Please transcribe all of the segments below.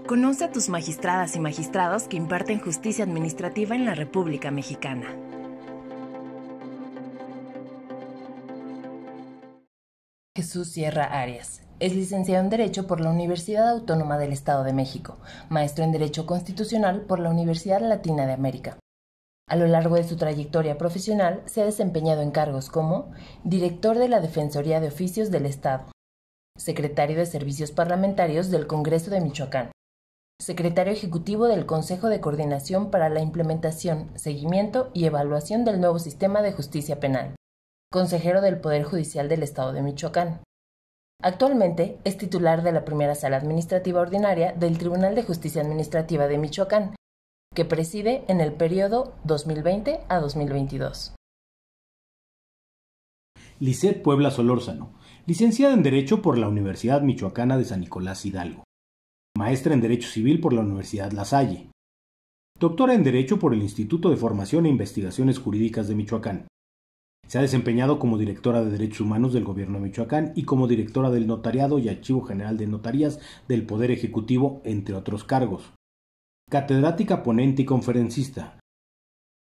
Conoce a tus magistradas y magistrados que imparten justicia administrativa en la República Mexicana. Jesús Sierra Arias. Es licenciado en Derecho por la Universidad Autónoma del Estado de México, maestro en Derecho Constitucional por la Universidad Latina de América. A lo largo de su trayectoria profesional se ha desempeñado en cargos como director de la Defensoría de Oficios del Estado, secretario de Servicios Parlamentarios del Congreso de Michoacán, secretario ejecutivo del Consejo de Coordinación para la Implementación, Seguimiento y Evaluación del Nuevo Sistema de Justicia Penal, consejero del Poder Judicial del Estado de Michoacán. Actualmente es titular de la Primera Sala Administrativa Ordinaria del Tribunal de Justicia Administrativa de Michoacán, que preside en el periodo 2020 a 2022. Lisette Puebla Solórzano, licenciada en Derecho por la Universidad Michoacana de San Nicolás Hidalgo, maestra en Derecho Civil por la Universidad La Salle, doctora en Derecho por el Instituto de Formación e Investigaciones Jurídicas de Michoacán. Se ha desempeñado como directora de Derechos Humanos del Gobierno de Michoacán y como directora del Notariado y Archivo General de Notarías del Poder Ejecutivo, entre otros cargos. Catedrática, ponente y conferencista,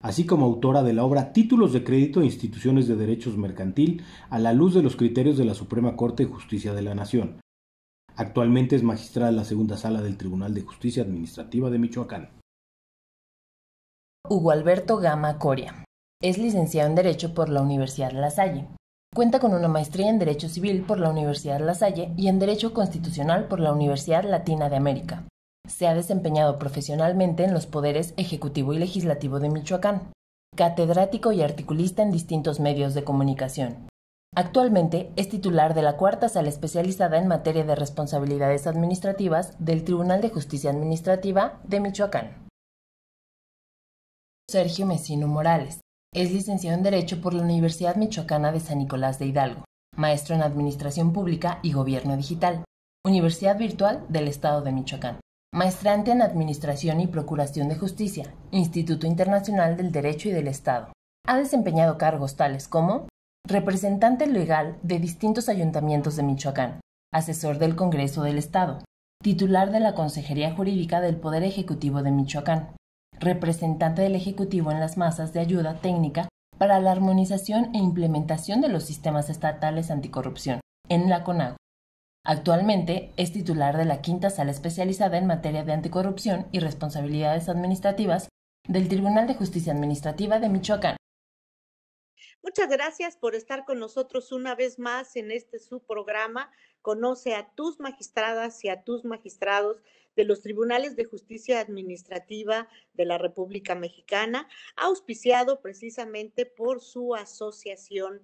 así como autora de la obra Títulos de Crédito e Instituciones de Derechos Mercantil a la luz de los criterios de la Suprema Corte de Justicia de la Nación. Actualmente es magistrada de la Segunda Sala del Tribunal de Justicia Administrativa de Michoacán. Hugo Alberto Gama Coria. Es licenciado en Derecho por la Universidad La Salle. Cuenta con una maestría en Derecho Civil por la Universidad La Salle y en Derecho Constitucional por la Universidad Latina de América. Se ha desempeñado profesionalmente en los poderes ejecutivo y legislativo de Michoacán. Catedrático y articulista en distintos medios de comunicación. Actualmente es titular de la Cuarta Sala Especializada en Materia de Responsabilidades Administrativas del Tribunal de Justicia Administrativa de Michoacán. Sergio Mesino Morales. Es licenciado en Derecho por la Universidad Michoacana de San Nicolás de Hidalgo, maestro en Administración Pública y Gobierno Digital, Universidad Virtual del Estado de Michoacán, maestrante en Administración y Procuración de Justicia, Instituto Internacional del Derecho y del Estado. Ha desempeñado cargos tales como representante legal de distintos ayuntamientos de Michoacán, asesor del Congreso del Estado, titular de la Consejería Jurídica del Poder Ejecutivo de Michoacán, representante del Ejecutivo en las masas de ayuda técnica para la armonización e implementación de los sistemas estatales anticorrupción, en la CONAGO. Actualmente es titular de la Quinta Sala Especializada en Materia de Anticorrupción y Responsabilidades Administrativas del Tribunal de Justicia Administrativa de Michoacán. Muchas gracias por estar con nosotros una vez más en su programa. Conoce a tus magistradas y a tus magistrados de los Tribunales de Justicia Administrativa de la República Mexicana, auspiciado precisamente por su asociación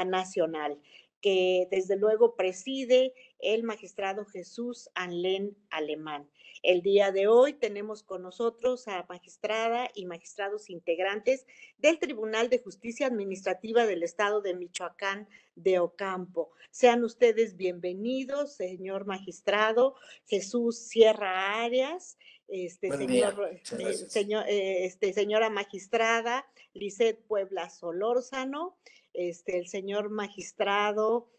nacional, que desde luego preside el magistrado Jesús Anlén Alemán. El día de hoy tenemos con nosotros a magistrada y magistrados integrantes del Tribunal de Justicia Administrativa del Estado de Michoacán de Ocampo. Sean ustedes bienvenidos, señor magistrado Jesús Sierra Arias, señora magistrada Lisette Puebla Solórzano, el señor magistrado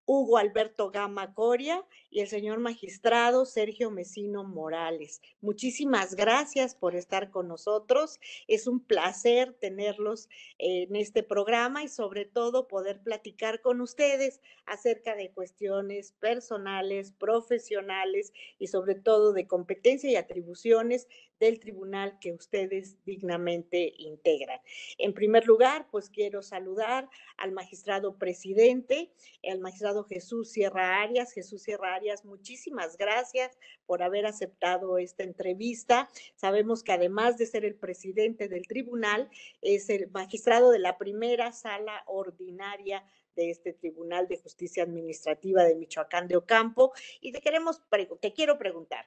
Hugo Alberto Gama Coria y el señor magistrado Sergio Mesino Morales. Muchísimas gracias por estar con nosotros. Es un placer tenerlos en este programa y sobre todo poder platicar con ustedes acerca de cuestiones personales, profesionales y sobre todo de competencia y atribuciones del tribunal que ustedes dignamente integran. En primer lugar, pues quiero saludar al magistrado presidente, al magistrado Jesús Sierra Arias. Jesús Sierra Arias, muchísimas gracias por haber aceptado esta entrevista. Sabemos que además de ser el presidente del tribunal, es el magistrado de la primera sala ordinaria de este Tribunal de Justicia Administrativa de Michoacán de Ocampo. Y te quiero preguntar,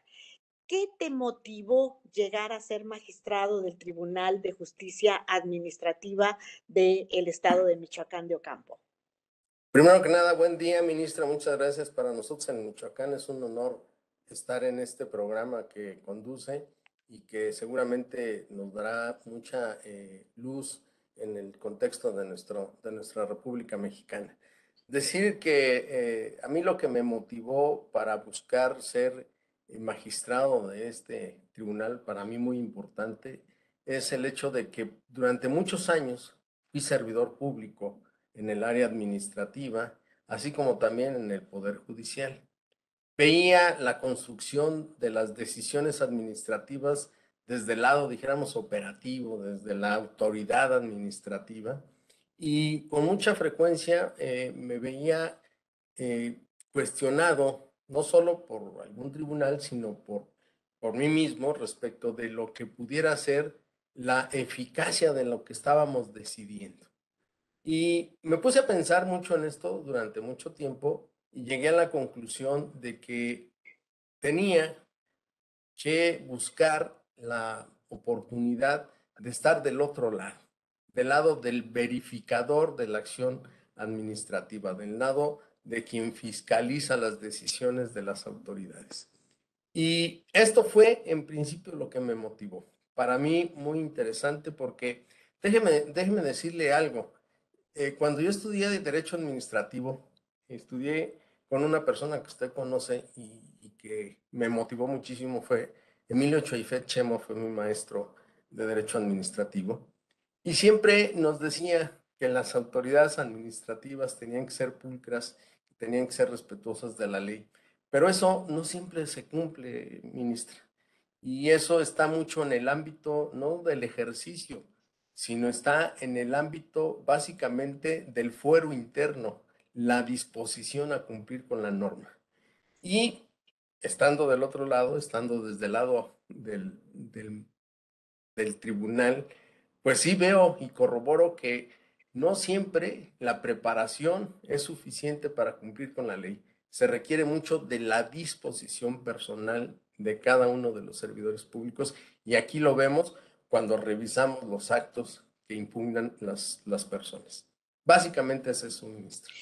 ¿qué te motivó llegar a ser magistrado del Tribunal de Justicia Administrativa del Estado de Michoacán de Ocampo? Primero que nada, buen día, ministra. Muchas gracias. Para nosotros en Michoacán es un honor estar en este programa que conduce y que seguramente nos dará mucha luz en el contexto de nuestra República Mexicana. Decir que a mí lo que me motivó para buscar ser magistrado de este tribunal, para mí muy importante, es el hecho de que durante muchos años fui servidor público en el área administrativa, así como también en el Poder Judicial. Veía la construcción de las decisiones administrativas desde el lado, dijéramos, operativo, desde la autoridad administrativa, y con mucha frecuencia me veía cuestionado, no solo por algún tribunal, sino por mí mismo respecto de lo que pudiera ser la eficacia de lo que estábamos decidiendo. Y me puse a pensar mucho en esto durante mucho tiempo y llegué a la conclusión de que tenía que buscar la oportunidad de estar del otro lado, del lado del verificador de la acción administrativa, del lado de quien fiscaliza las decisiones de las autoridades. Y esto fue en principio lo que me motivó. Para mí muy interesante porque déjeme decirle algo. Cuando yo estudié de Derecho Administrativo, estudié con una persona que usted conoce y que me motivó muchísimo, fue Emilio Choifet Chemo, fue mi maestro de Derecho Administrativo. Y siempre nos decía que las autoridades administrativas tenían que ser pulcras, tenían que ser respetuosas de la ley. Pero eso no siempre se cumple, ministra. Y eso está mucho en el ámbito, no del ejercicio, sino está en el ámbito básicamente del fuero interno, la disposición a cumplir con la norma. Y estando del otro lado, estando desde el lado del tribunal, pues sí veo y corroboro que no siempre la preparación es suficiente para cumplir con la ley. Se requiere mucho de la disposición personal de cada uno de los servidores públicos y aquí lo vemos cuando revisamos los actos que impugnan las personas. Básicamente es eso, ministro.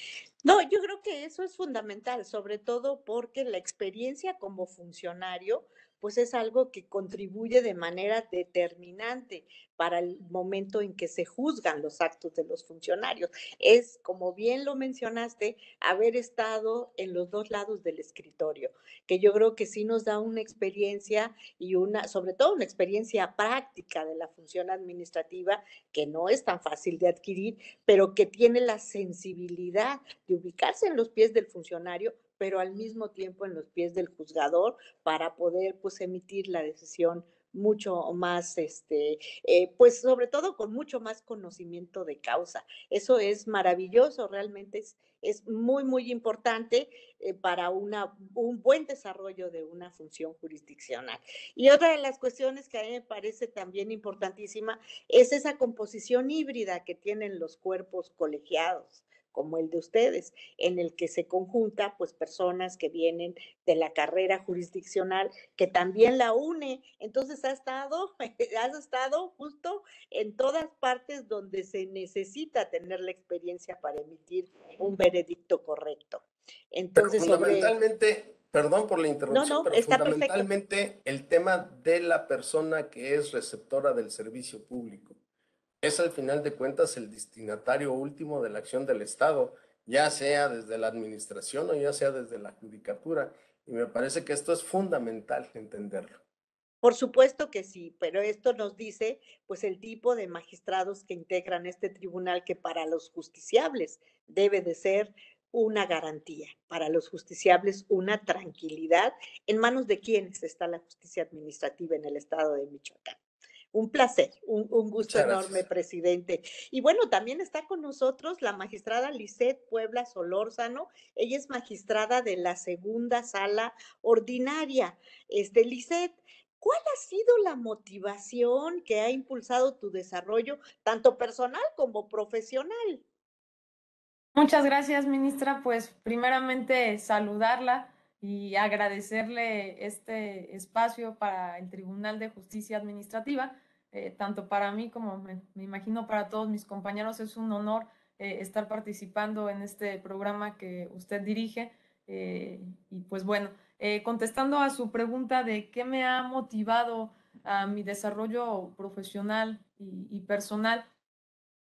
No, yo creo que eso es fundamental, sobre todo porque la experiencia como funcionario, pues es algo que contribuye de manera determinante para el momento en que se juzgan los actos de los funcionarios. Es, como bien lo mencionaste, haber estado en los dos lados del escritorio, que yo creo que sí nos da una experiencia y sobre todo una experiencia práctica de la función administrativa que no es tan fácil de adquirir, pero que tiene la sensibilidad de ubicarse en los pies del funcionario, pero al mismo tiempo en los pies del juzgador para poder pues emitir la decisión mucho más, pues sobre todo con mucho más conocimiento de causa. Eso es maravilloso, realmente es muy, muy importante para un buen desarrollo de una función jurisdiccional. Y otra de las cuestiones que a mí me parece también importantísima es esa composición híbrida que tienen los cuerpos colegiados como el de ustedes, en el que se conjunta pues personas que vienen de la carrera jurisdiccional que también la une. Entonces has estado justo en todas partes donde se necesita tener la experiencia para emitir un veredicto correcto. Pero Entonces, fundamentalmente, perdón por la interrupción, no, pero está perfecto. fundamentalmente el tema de la persona que es receptora del servicio público es al final de cuentas el destinatario último de la acción del Estado, ya sea desde la administración o ya sea desde la judicatura. Y me parece que esto es fundamental entenderlo. Por supuesto que sí, pero esto nos dice pues el tipo de magistrados que integran este tribunal que para los justiciables debe de ser una garantía, para los justiciables una tranquilidad. ¿En manos de quiénes está la justicia administrativa en el estado de Michoacán? Un placer, un gusto Muchas enorme, gracias. presidente. Y bueno, también está con nosotros la magistrada Lisset Puebla Solórzano. Ella es magistrada de la segunda sala ordinaria. Lisset, ¿cuál ha sido la motivación que ha impulsado tu desarrollo, tanto personal como profesional? Muchas gracias, ministra. Pues primeramente saludarla y agradecerle este espacio para el Tribunal de Justicia Administrativa. Tanto para mí como me imagino para todos mis compañeros es un honor estar participando en este programa que usted dirige. Y pues bueno, contestando a su pregunta de qué me ha motivado a mi desarrollo profesional y personal,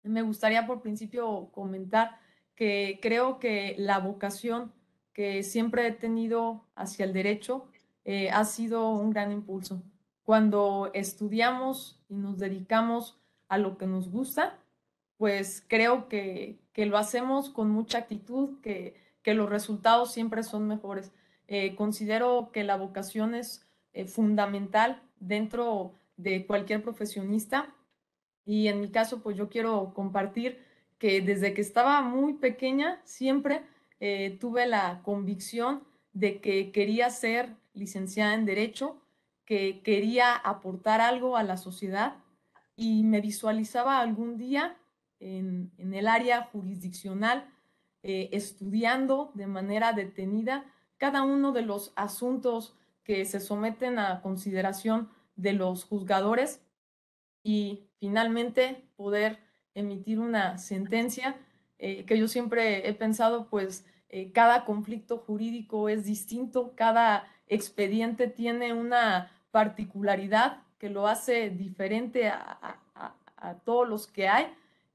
me gustaría por principio comentar que creo que la vocación que siempre he tenido hacia el derecho ha sido un gran impulso. Cuando estudiamos y nos dedicamos a lo que nos gusta, pues creo que lo hacemos con mucha actitud, que los resultados siempre son mejores. Considero que la vocación es fundamental dentro de cualquier profesionista y en mi caso, pues yo quiero compartir que desde que estaba muy pequeña siempre tuve la convicción de que quería ser licenciada en Derecho, que quería aportar algo a la sociedad y me visualizaba algún día en el área jurisdiccional estudiando de manera detenida cada uno de los asuntos que se someten a consideración de los juzgadores y finalmente poder emitir una sentencia que yo siempre he pensado, pues cada conflicto jurídico es distinto, cada expediente tiene una particularidad que lo hace diferente a todos los que hay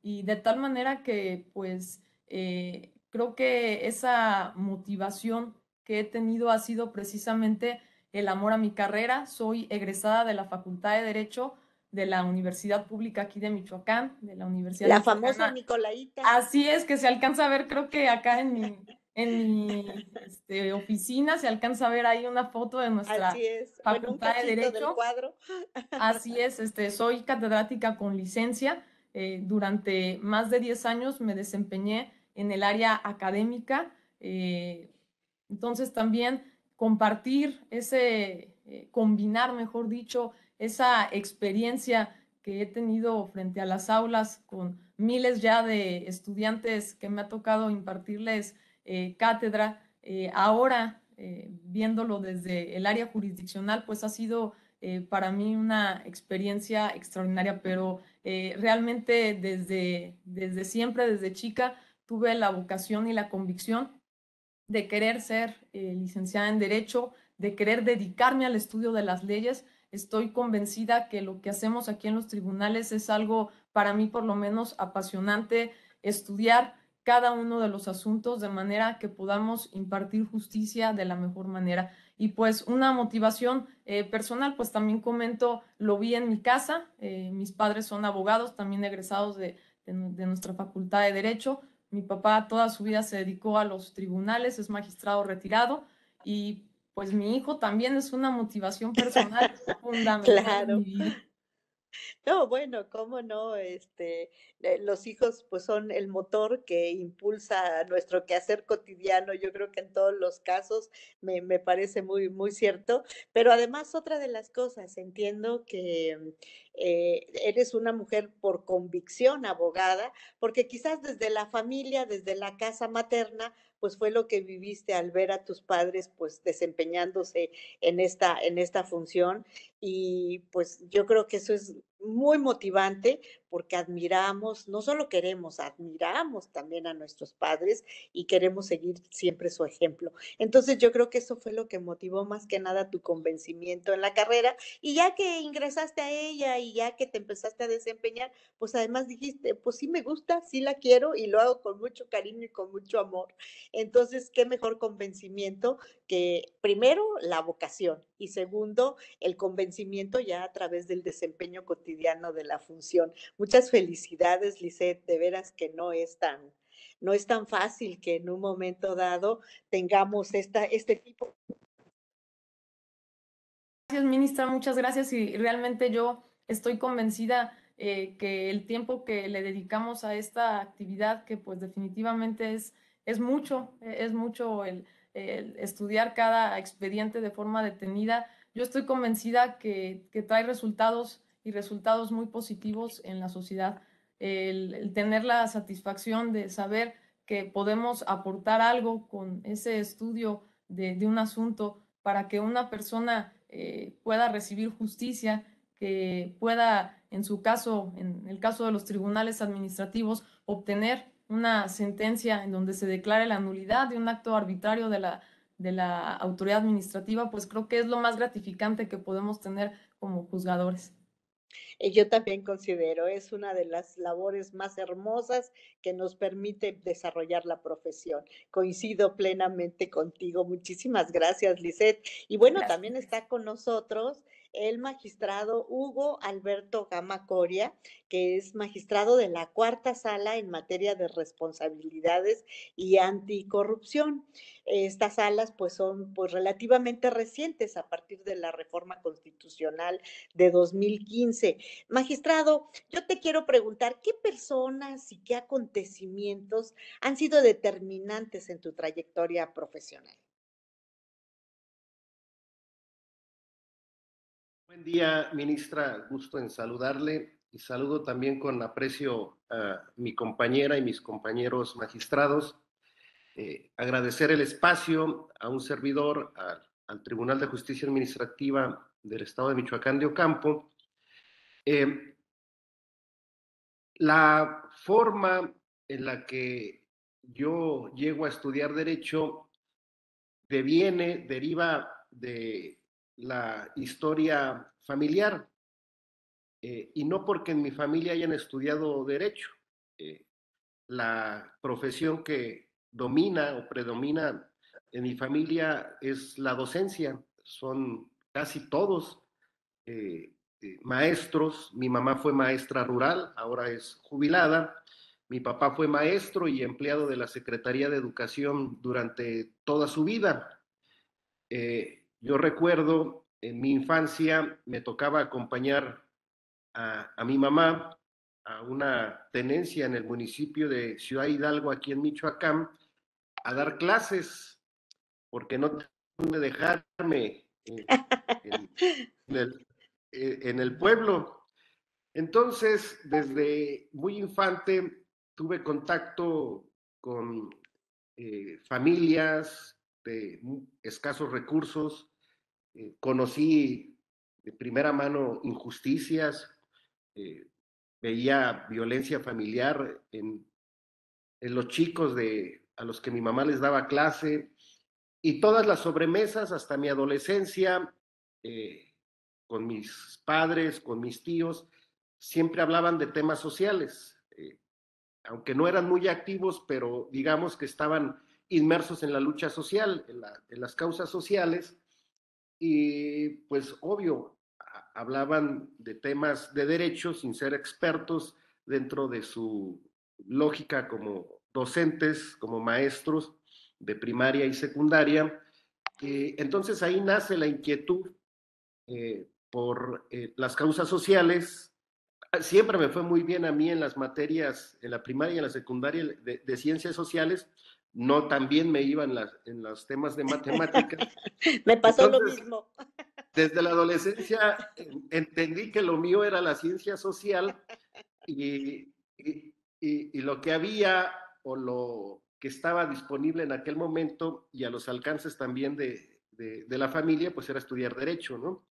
y de tal manera que pues creo que esa motivación que he tenido ha sido precisamente el amor a mi carrera. Soy egresada de la Facultad de Derecho de la Universidad Pública aquí de Michoacán, de la Universidad La famosa Michoacana. Nicolaita. Así es que se alcanza a ver, creo que acá en mi oficina se alcanza a ver ahí una foto de nuestra Así es. Bueno, un Facultad de cachito del Derecho. cuadro. Así es, soy catedrática con licencia. Durante más de 10 años me desempeñé en el área académica. Entonces también compartir combinar, mejor dicho, esa experiencia que he tenido frente a las aulas con miles ya de estudiantes que me ha tocado impartirles cátedra. Ahora, viéndolo desde el área jurisdiccional, pues ha sido para mí una experiencia extraordinaria, pero realmente desde siempre, desde chica, tuve la vocación y la convicción de querer ser licenciada en Derecho, de querer dedicarme al estudio de las leyes. Estoy convencida que lo que hacemos aquí en los tribunales es algo, para mí por lo menos, apasionante, estudiar cada uno de los asuntos de manera que podamos impartir justicia de la mejor manera. Y pues una motivación personal, pues también comento, lo vi en mi casa, mis padres son abogados, también egresados de nuestra Facultad de Derecho. Mi papá toda su vida se dedicó a los tribunales, es magistrado retirado y pues mi hijo también es una motivación personal fundamental en mi Claro. vida. No, bueno, cómo no, los hijos pues son el motor que impulsa nuestro quehacer cotidiano, yo creo que en todos los casos me parece muy, muy cierto, pero además otra de las cosas, entiendo que eres una mujer por convicción abogada, porque quizás desde la familia, desde la casa materna, pues fue lo que viviste al ver a tus padres pues desempeñándose en esta función y pues yo creo que eso es muy motivante porque admiramos, no solo queremos, admiramos también a nuestros padres y queremos seguir siempre su ejemplo. Entonces yo creo que eso fue lo que motivó más que nada tu convencimiento en la carrera y ya que ingresaste a ella y ya que te empezaste a desempeñar, pues además dijiste, pues sí me gusta, sí la quiero y lo hago con mucho cariño y con mucho amor. Entonces, qué mejor convencimiento que primero la vocación y segundo el convencimiento ya a través del desempeño cotidiano de la función. Muchas felicidades, Lisette, de veras que no es tan fácil que en un momento dado tengamos este tipo. Gracias, ministra, muchas gracias y realmente yo estoy convencida que el tiempo que le dedicamos a esta actividad, que pues definitivamente es mucho el estudiar cada expediente de forma detenida, yo estoy convencida que trae resultados y resultados muy positivos en la sociedad. El tener la satisfacción de saber que podemos aportar algo con ese estudio de un asunto para que una persona pueda recibir justicia, que pueda, en su caso, en el caso de los tribunales administrativos, obtener una sentencia en donde se declare la nulidad de un acto arbitrario de la autoridad administrativa, pues creo que es lo más gratificante que podemos tener como juzgadores. Yo también considero, es una de las labores más hermosas que nos permite desarrollar la profesión. Coincido plenamente contigo. Muchísimas gracias, Lisette. Y bueno, también Gracias. está con nosotros el magistrado Hugo Alberto Gama Coria, que es magistrado de la cuarta sala en materia de responsabilidades y anticorrupción. Estas salas pues son pues relativamente recientes a partir de la reforma constitucional de 2015. Magistrado, yo te quiero preguntar, ¿qué personas y qué acontecimientos han sido determinantes en tu trayectoria profesional? Buen día, ministra. Gusto en saludarle y saludo también con aprecio a mi compañera y mis compañeros magistrados. Agradecer el espacio a un servidor, al Tribunal de Justicia Administrativa del Estado de Michoacán de Ocampo. La forma en la que yo llego a estudiar Derecho deriva de la historia familiar. Y no porque en mi familia hayan estudiado Derecho. La profesión que domina o predomina en mi familia es la docencia. Son casi todos maestros. Mi mamá fue maestra rural, ahora es jubilada. Mi papá fue maestro y empleado de la Secretaría de Educación durante toda su vida. Yo recuerdo en mi infancia me tocaba acompañar a mi mamá a una tenencia en el municipio de Ciudad Hidalgo, aquí en Michoacán, a dar clases, porque no tenía dónde dejarme en el pueblo. Entonces, desde muy infante, tuve contacto con familias de escasos recursos, conocí de primera mano injusticias, veía violencia familiar en los chicos a los que mi mamá les daba clase, y todas las sobremesas hasta mi adolescencia, con mis padres, con mis tíos, siempre hablaban de temas sociales, aunque no eran muy activos, pero digamos que estaban inmersos en la lucha social, en las causas sociales, y pues obvio, hablaban de temas de derecho sin ser expertos dentro de su lógica como docentes, como maestros de primaria y secundaria. Entonces ahí nace la inquietud por las causas sociales. Siempre me fue muy bien a mí en las materias, en la primaria y en la secundaria de ciencias sociales. No tan bien me iban en los temas de matemáticas. Me pasó lo Entonces, mismo. desde la adolescencia entendí que lo mío era la ciencia social, y lo que había o lo que estaba disponible en aquel momento y a los alcances también de la familia, pues era estudiar Derecho, ¿no?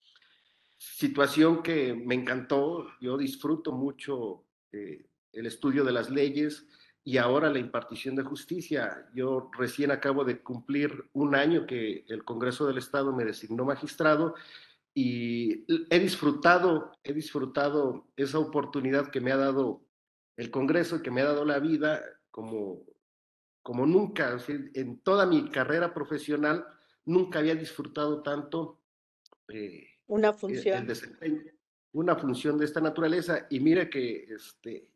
Situación que me encantó. Yo disfruto mucho el estudio de las leyes y ahora la impartición de justicia. Yo recién acabo de cumplir un año que el Congreso del Estado me designó magistrado, y he disfrutado esa oportunidad que me ha dado el Congreso, que me ha dado la vida como nunca. O sea, en toda mi carrera profesional nunca había disfrutado tanto eh, Una el función. desempeño, una función de esta naturaleza. Y mire que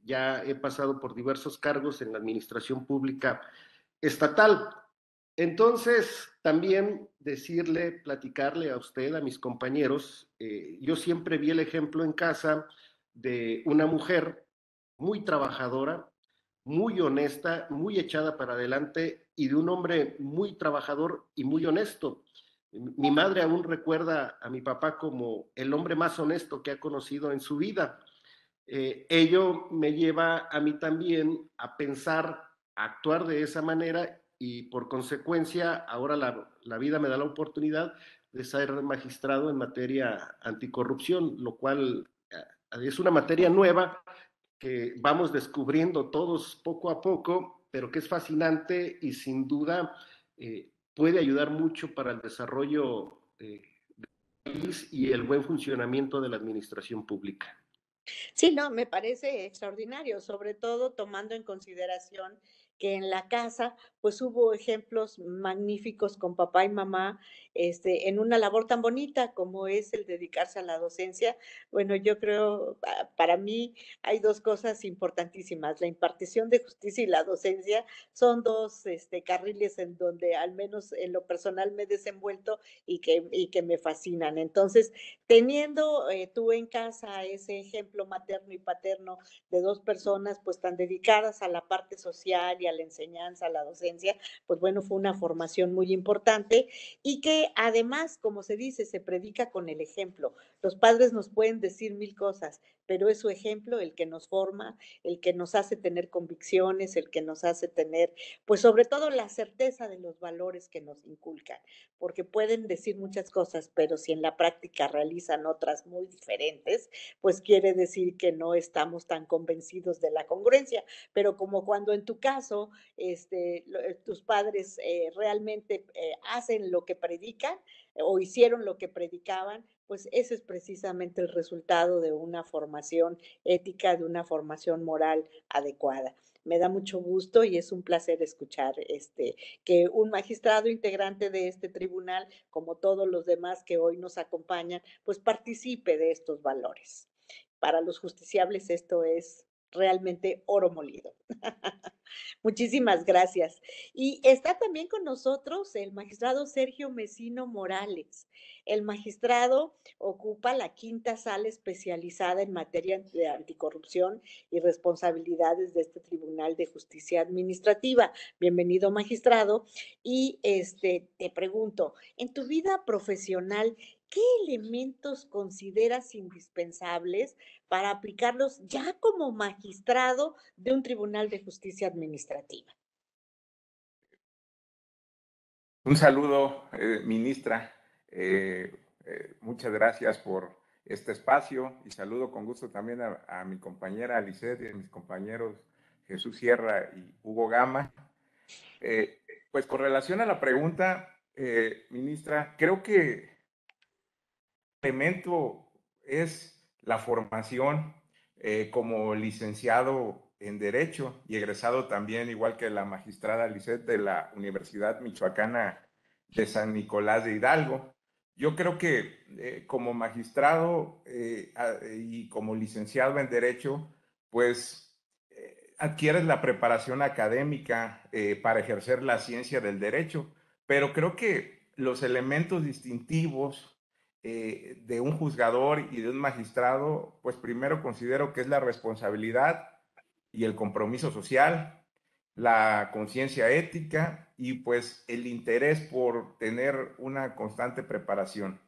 ya he pasado por diversos cargos en la administración pública estatal. Entonces, también decirle, platicarle a usted, a mis compañeros, yo siempre vi el ejemplo en casa de una mujer muy trabajadora, muy honesta, muy echada para adelante, y de un hombre muy trabajador y muy honesto. Mi madre aún recuerda a mi papá como el hombre más honesto que ha conocido en su vida. Ello me lleva a mí también a pensar, a actuar de esa manera, y por consecuencia ahora la vida me da la oportunidad de ser magistrado en materia anticorrupción, lo cual es una materia nueva que vamos descubriendo todos poco a poco, pero que es fascinante y sin duda puede ayudar mucho para el desarrollo del país y el buen funcionamiento de la administración pública. Sí, no, me parece extraordinario, sobre todo tomando en consideración que en la casa, pues hubo ejemplos magníficos con papá y mamá, en una labor tan bonita como es el dedicarse a la docencia. Bueno, yo creo, para mí hay dos cosas importantísimas. La impartición de justicia y la docencia son dos carriles en donde al menos en lo personal me he desenvuelto y que me fascinan. Entonces, teniendo tú en casa ese ejemplo materno y paterno de dos personas pues tan dedicadas a la parte social y a la enseñanza, a la docencia, pues bueno, fue una formación muy importante y que además, como se dice, se predica con el ejemplo. Los padres nos pueden decir mil cosas, pero es su ejemplo el que nos forma, el que nos hace tener convicciones, el que nos hace tener, pues sobre todo la certeza de los valores que nos inculcan, porque pueden decir muchas cosas, pero si en la práctica realizan otras muy diferentes, pues quiere decir que no estamos tan convencidos de la congruencia. Pero como cuando en tu caso tus padres realmente hacen lo que predican o hicieron lo que predicaban, pues ese es precisamente el resultado de una formación ética, de una formación moral adecuada. Me da mucho gusto y es un placer escuchar que un magistrado integrante de este tribunal, como todos los demás que hoy nos acompañan, pues participe de estos valores. Para los justiciables esto es realmente oro molido. Muchísimas gracias. Y está también con nosotros el magistrado Sergio Mesino Morales. El magistrado ocupa la quinta sala especializada en materia de anticorrupción y responsabilidades de este Tribunal de Justicia Administrativa. Bienvenido, magistrado. Y te pregunto, en tu vida profesional, ¿qué elementos consideras indispensables para aplicarlos ya como magistrado de un tribunal de justicia administrativa? Un saludo, ministra. Muchas gracias por este espacio y saludo con gusto también a mi compañera Lisette y a mis compañeros Jesús Sierra y Hugo Gama. Pues con relación a la pregunta, ministra, creo que el elemento es la formación como licenciado en Derecho y egresado también, igual que la magistrada Lisette, de la Universidad Michoacana de San Nicolás de Hidalgo. Yo creo que como magistrado y como licenciado en Derecho, pues adquieres la preparación académica para ejercer la ciencia del derecho, pero creo que los elementos distintivos de un juzgador y de un magistrado, pues primero considero que es la responsabilidad y el compromiso social, la conciencia ética y pues el interés por tener una constante preparación.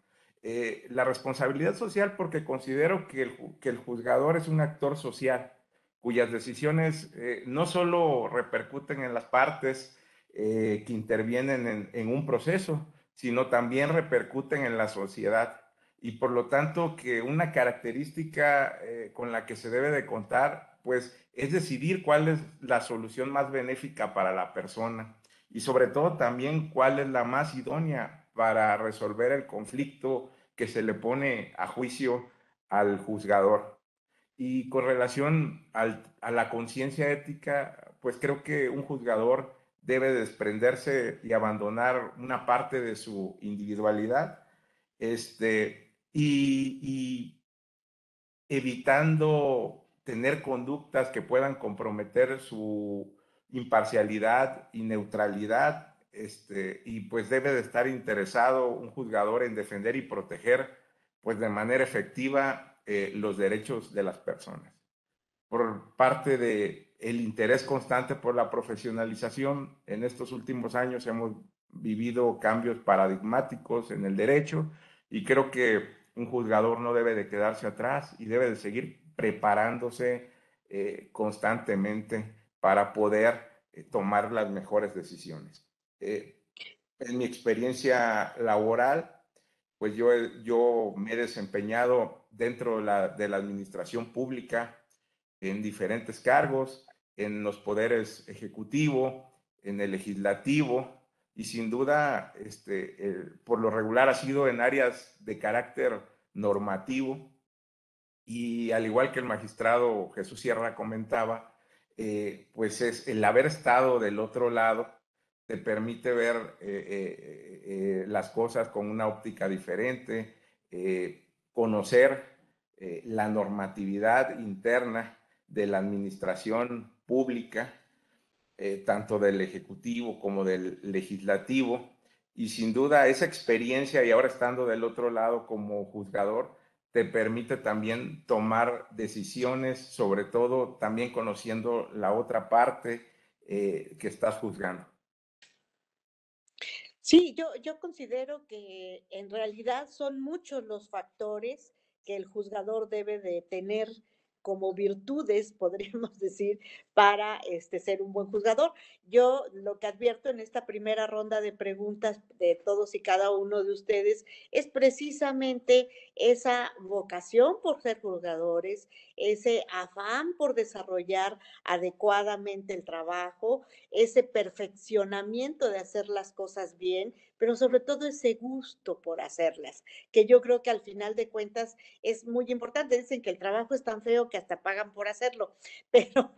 La responsabilidad social porque considero que el juzgador es un actor social cuyas decisiones no solo repercuten en las partes que intervienen en un proceso, sino también repercuten en la sociedad. Y por lo tanto, que una característica con la que se debe de contar, pues, es decidir cuál es la solución más benéfica para la persona y sobre todo también cuál es la más idónea para resolver el conflicto que se le pone a juicio al juzgador. Y con relación a la conciencia ética, pues creo que un juzgador debe desprenderse y abandonar una parte de su individualidad, y evitando tener conductas que puedan comprometer su imparcialidad y neutralidad, y pues debe de estar interesado un juzgador en defender y proteger, pues de manera efectiva, los derechos de las personas. Por parte de el interés constante por la profesionalización, en estos últimos años hemos vivido cambios paradigmáticos en el derecho y creo que un juzgador no debe de quedarse atrás y debe de seguir preparándose constantemente para poder tomar las mejores decisiones. En mi experiencia laboral, pues yo me he desempeñado dentro de la administración pública en diferentes cargos, en los poderes ejecutivo, en el legislativo, y sin duda, por lo regular ha sido en áreas de carácter normativo, Y al igual que el magistrado Jesús Sierra comentaba, pues es el haber estado del otro lado te permite ver las cosas con una óptica diferente, conocer la normatividad interna de la administración pública, tanto del Ejecutivo como del Legislativo, y sin duda esa experiencia y ahora estando del otro lado como juzgador, te permite también tomar decisiones, sobre todo también conociendo la otra parte que estás juzgando. Sí, yo considero que en realidad son muchos los factores que el juzgador debe de tener como virtudes, podríamos decir, para ser un buen juzgador. Yo lo que advierto en esta primera ronda de preguntas de todos y cada uno de ustedes es precisamente esa vocación por ser juzgadores, ese afán por desarrollar adecuadamente el trabajo, ese perfeccionamiento de hacer las cosas bien, pero sobre todo ese gusto por hacerlas, que yo creo que al final de cuentas es muy importante. Dicen que el trabajo es tan feo que hasta pagan por hacerlo, pero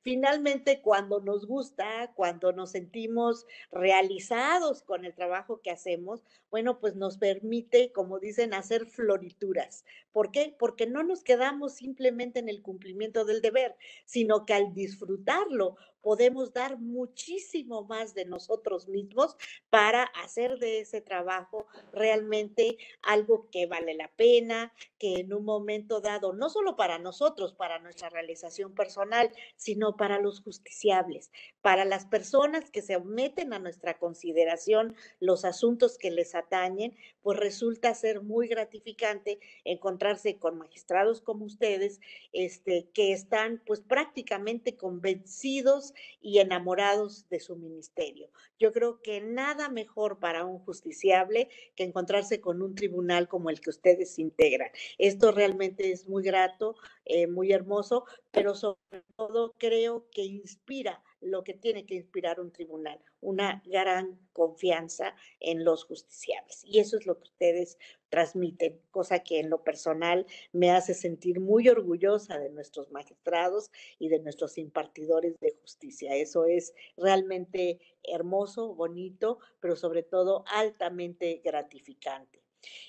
finalmente cuando nos gusta, cuando nos sentimos realizados con el trabajo que hacemos, bueno, pues nos permite, como dicen, hacer florituras. ¿Por qué? Porque no nos quedamos simplemente en el cumplimiento del deber, sino que al disfrutarlo podemos dar muchísimo más de nosotros mismos para hacer de ese trabajo realmente algo que vale la pena, que en un momento dado, no solo para nosotros, para nuestra realización personal, sino para los justiciables, para las personas que se meten a nuestra consideración los asuntos que les atañen, pues resulta ser muy gratificante encontrarse con magistrados como ustedes, que están pues prácticamente convencidos y enamorados de su ministerio. Yo creo que nada mejor para un justiciable que encontrarse con un tribunal como el que ustedes integran. Esto realmente es muy grato, muy hermoso, pero sobre todo creo que inspira lo que tiene que inspirar un tribunal, una gran confianza en los justiciables. Y eso es lo que ustedes transmiten, cosa que en lo personal me hace sentir muy orgullosa de nuestros magistrados y de nuestros impartidores de justicia. Eso es realmente hermoso, bonito, pero sobre todo altamente gratificante.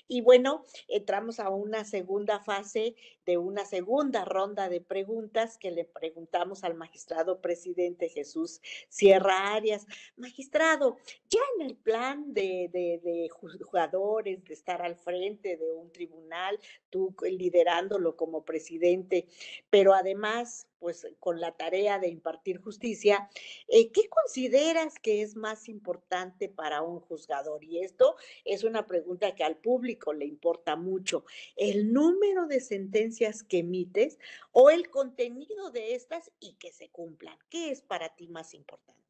Y bueno, entramos a una segunda fase de una segunda ronda de preguntas que le preguntamos al magistrado presidente Jesús Sierra Arias. Magistrado, ya en el plan de jugadores, de estar al frente de un tribunal, tú liderándolo como presidente, pero además, pues con la tarea de impartir justicia, ¿qué consideras que es más importante para un juzgador? Y esto es una pregunta que al público le importa mucho. ¿El número de sentencias que emites o el contenido de estas y que se cumplan? ¿Qué es para ti más importante?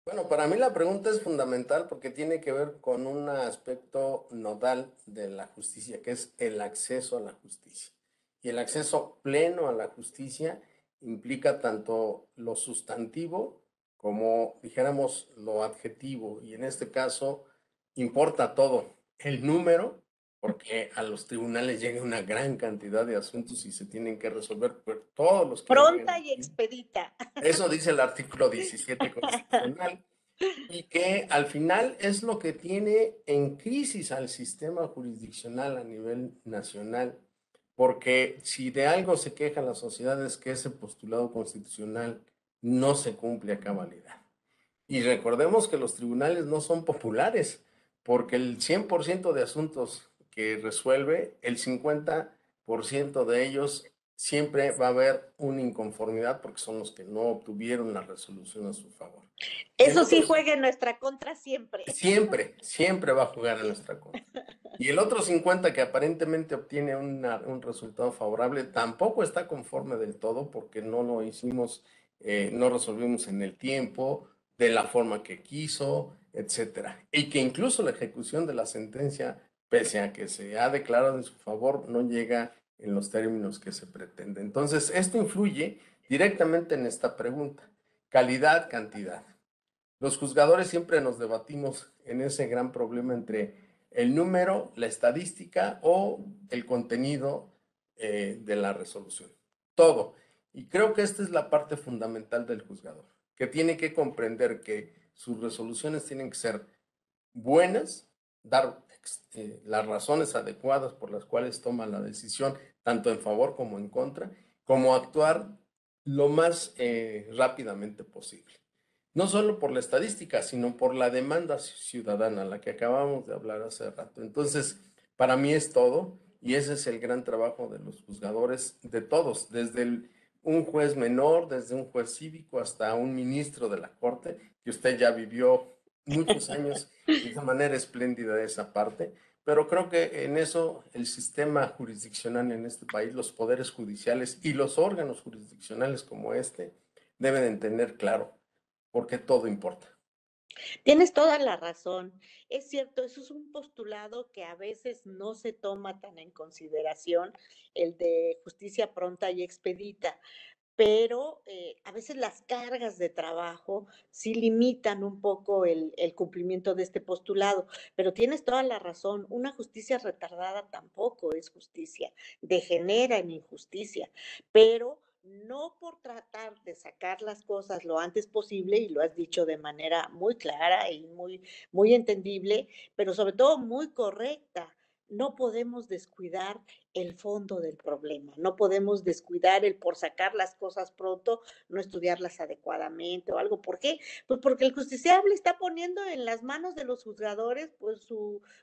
Bueno, para mí la pregunta es fundamental porque tiene que ver con un aspecto nodal de la justicia, que es el acceso a la justicia. Y el acceso pleno a la justicia implica tanto lo sustantivo como, dijéramos, lo adjetivo. Y en este caso importa todo. El número, porque a los tribunales llega una gran cantidad de asuntos y se tienen que resolver, pero todos los que Pronta lleguen y aquí. expedita. Eso dice el artículo 17 constitucional y que al final es lo que tiene en crisis al sistema jurisdiccional a nivel nacional, porque si de algo se queja la sociedad es que ese postulado constitucional no se cumple a cabalidad. Y recordemos que los tribunales no son populares, porque el 100% de asuntos que resuelve, el 50% de ellos siempre va a haber una inconformidad porque son los que no obtuvieron la resolución a su favor. Eso sí juega en nuestra contra siempre. Siempre va a jugar en nuestra contra. Y el otro 50 que aparentemente obtiene un resultado favorable tampoco está conforme del todo porque no lo hicimos, no resolvimos en el tiempo, de la forma que quiso, etcétera. Y que incluso la ejecución de la sentencia, pese a que se ha declarado en su favor, no llega en los términos que se pretende. Entonces, esto influye directamente en esta pregunta: calidad, cantidad. Los juzgadores siempre nos debatimos en ese gran problema entre el número, la estadística o el contenido de la resolución. Todo. Y creo que esta es la parte fundamental del juzgador, que tiene que comprender que sus resoluciones tienen que ser buenas, dar las razones adecuadas por las cuales toma la decisión, tanto en favor como en contra, como actuar lo más rápidamente posible. No solo por la estadística, sino por la demanda ciudadana, la que acabamos de hablar hace rato. Entonces, para mí es todo, y ese es el gran trabajo de los juzgadores, de todos, desde un juez menor, desde un juez cívico hasta un ministro de la Corte, que usted ya vivió muchos años y de manera espléndida esa parte, pero creo que en eso el sistema jurisdiccional en este país, los poderes judiciales y los órganos jurisdiccionales como este, deben entender claro, porque todo importa. Tienes toda la razón. Es cierto, eso es un postulado que a veces no se toma tan en consideración, el de justicia pronta y expedita, pero a veces las cargas de trabajo sí limitan un poco el cumplimiento de este postulado, pero tienes toda la razón, una justicia retardada tampoco es justicia, degenera en injusticia, pero no por tratar de sacar las cosas lo antes posible, y lo has dicho de manera muy clara y muy entendible, pero sobre todo muy correcta. No podemos descuidar el fondo del problema. No podemos descuidar el por sacar las cosas pronto, no estudiarlas adecuadamente o algo. ¿Por qué? Pues porque el justiciable está poniendo en las manos de los juzgadores pues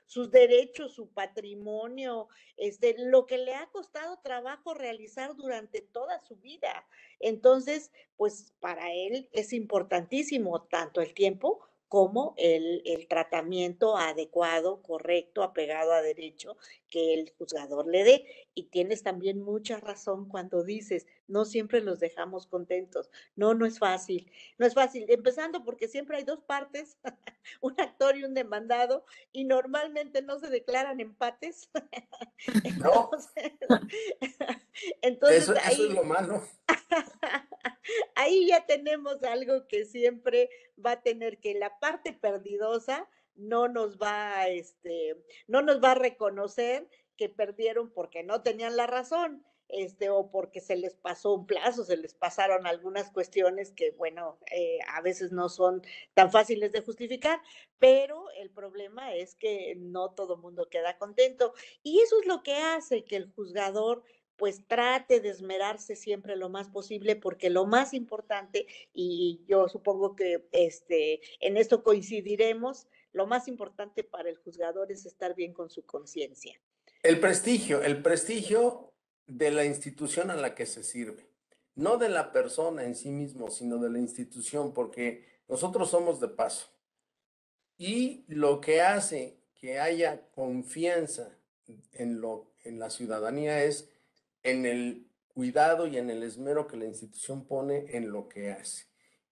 sus derechos, su patrimonio, lo que le ha costado trabajo realizar durante toda su vida. Entonces, pues para él es importantísimo tanto el tiempo como el tratamiento adecuado, correcto, apegado a derecho que el juzgador le dé. Y tienes también mucha razón cuando dices, no siempre los dejamos contentos. No, no es fácil. No es fácil. Empezando porque siempre hay dos partes, un actor y un demandado, y normalmente no se declaran empates. No, Entonces, entonces eso es lo malo. ahí ya tenemos algo que siempre va a tener que la parte perdidosa no nos va a, no nos va a reconocer que perdieron porque no tenían la razón, o porque se les pasó un plazo, se les pasaron algunas cuestiones que, bueno, a veces no son tan fáciles de justificar, pero el problema es que no todo mundo queda contento. Y eso es lo que hace que el juzgador pues trate de esmerarse siempre lo más posible, porque lo más importante, y yo supongo que en esto coincidiremos, lo más importante para el juzgador es estar bien con su conciencia. El prestigio de la institución a la que se sirve, no de la persona en sí mismo, sino de la institución, porque nosotros somos de paso. Y lo que hace que haya confianza en la ciudadanía es en el cuidado y en el esmero que la institución pone en lo que hace.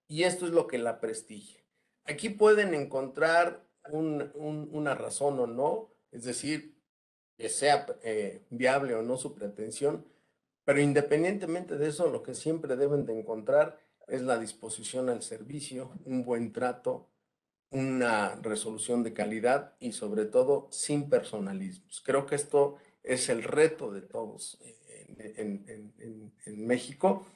Y esto es lo que la prestigia. Aquí pueden encontrar una razón o no, es decir, que sea viable o no su pretensión, pero independientemente de eso, lo que siempre deben de encontrar es la disposición al servicio, un buen trato, una resolución de calidad y sobre todo sin personalismos. Creo que esto es el reto de todos en México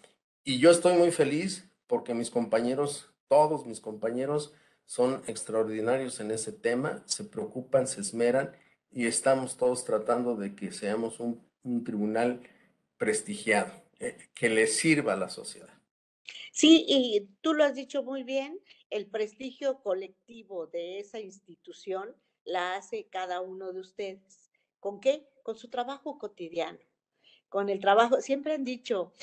y yo estoy muy feliz porque mis compañeros, todos mis compañeros son extraordinarios en ese tema, se preocupan, se esmeran y estamos todos tratando de que seamos un tribunal prestigiado, que le sirva a la sociedad. Sí, y tú lo has dicho muy bien, el prestigio colectivo de esa institución la hace cada uno de ustedes. ¿Con qué? Con su trabajo cotidiano, con el trabajo. Siempre han dicho,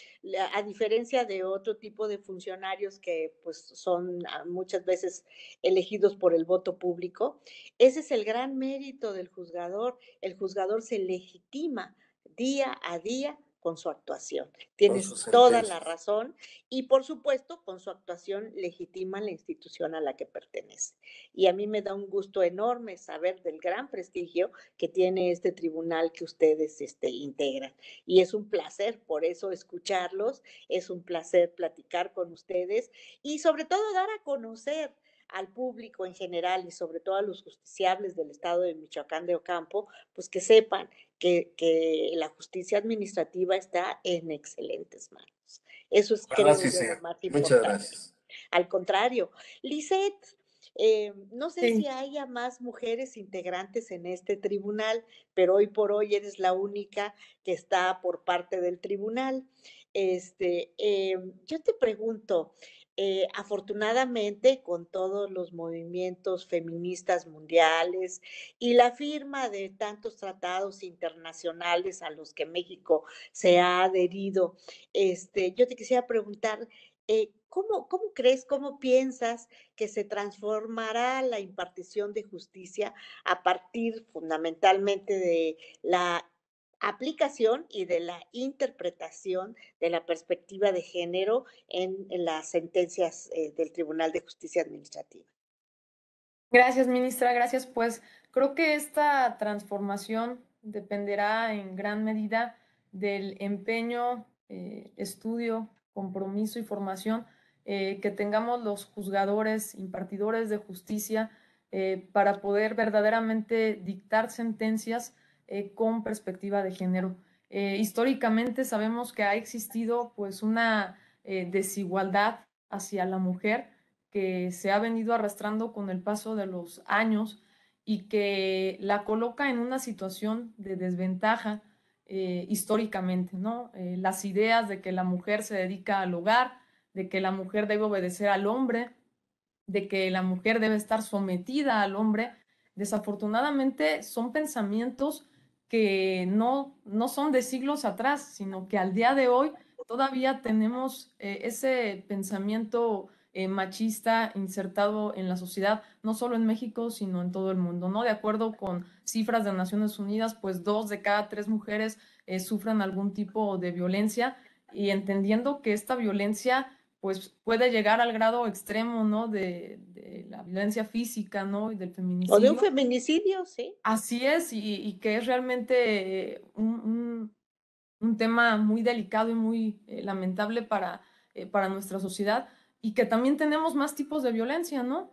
a diferencia de otro tipo de funcionarios que pues son muchas veces elegidos por el voto público, ese es el gran mérito del juzgador. El juzgador se legitima día a día con su actuación. Con Tienes sus toda la sentencias. razón y por supuesto con su actuación legitima la institución a la que pertenece. Y a mí me da un gusto enorme saber del gran prestigio que tiene este tribunal que ustedes integran. Y es un placer por eso escucharlos, es un placer platicar con ustedes y sobre todo dar a conocer al público en general y sobre todo a los justiciables del estado de Michoacán de Ocampo, pues que sepan que la justicia administrativa está en excelentes manos. Eso es, Ojalá creo así yo, lo sea. más Muchas importante. gracias. Al contrario, Lisette, no sé si Sí. haya más mujeres integrantes en este tribunal, pero hoy por hoy eres la única que está por parte del tribunal. Yo te pregunto, afortunadamente con todos los movimientos feministas mundiales y la firma de tantos tratados internacionales a los que México se ha adherido, yo te quisiera preguntar, ¿cómo crees, cómo piensas que se transformará la impartición de justicia a partir fundamentalmente de la aplicación y de la interpretación de la perspectiva de género en las sentencias del Tribunal de Justicia Administrativa? Gracias, ministra, gracias. Pues creo que esta transformación dependerá en gran medida del empeño, estudio, compromiso y formación que tengamos los juzgadores, impartidores de justicia, para poder verdaderamente dictar sentencias con perspectiva de género. Históricamente sabemos que ha existido pues una desigualdad hacia la mujer que se ha venido arrastrando con el paso de los años y que la coloca en una situación de desventaja históricamente, ¿no? Las ideas de que la mujer se dedica al hogar, de que la mujer debe obedecer al hombre, de que la mujer debe estar sometida al hombre, desafortunadamente son pensamientos que no son de siglos atrás, sino que al día de hoy todavía tenemos ese pensamiento machista insertado en la sociedad, no solo en México, sino en todo el mundo, ¿no? De acuerdo con cifras de Naciones Unidas, pues 2 de cada 3 mujeres sufren algún tipo de violencia y entendiendo que esta violencia pues puede llegar al grado extremo, ¿no? De la violencia física, ¿no? Y del O de un feminicidio. feminicidio, sí. Así es, y que es realmente un tema muy delicado y muy lamentable para nuestra sociedad, y que también tenemos más tipos de violencia, ¿no?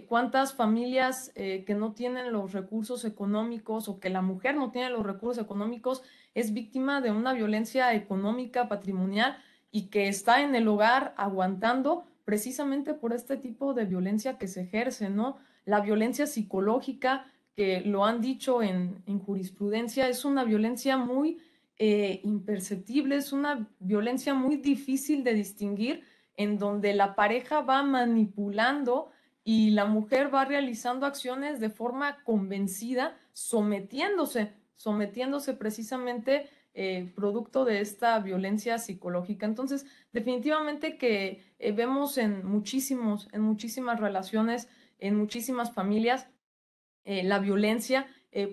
¿Cuántas familias que no tienen los recursos económicos o que la mujer no tiene los recursos económicos es víctima de una violencia económica, patrimonial, y que está en el hogar aguantando precisamente por este tipo de violencia que se ejerce, ¿no? La violencia psicológica, que lo han dicho en jurisprudencia, es una violencia muy imperceptible, es una violencia muy difícil de distinguir, en donde la pareja va manipulando y la mujer va realizando acciones de forma convencida, sometiéndose precisamente producto de esta violencia psicológica. Entonces, definitivamente que vemos en muchísimas relaciones, en muchísimas familias, la violencia.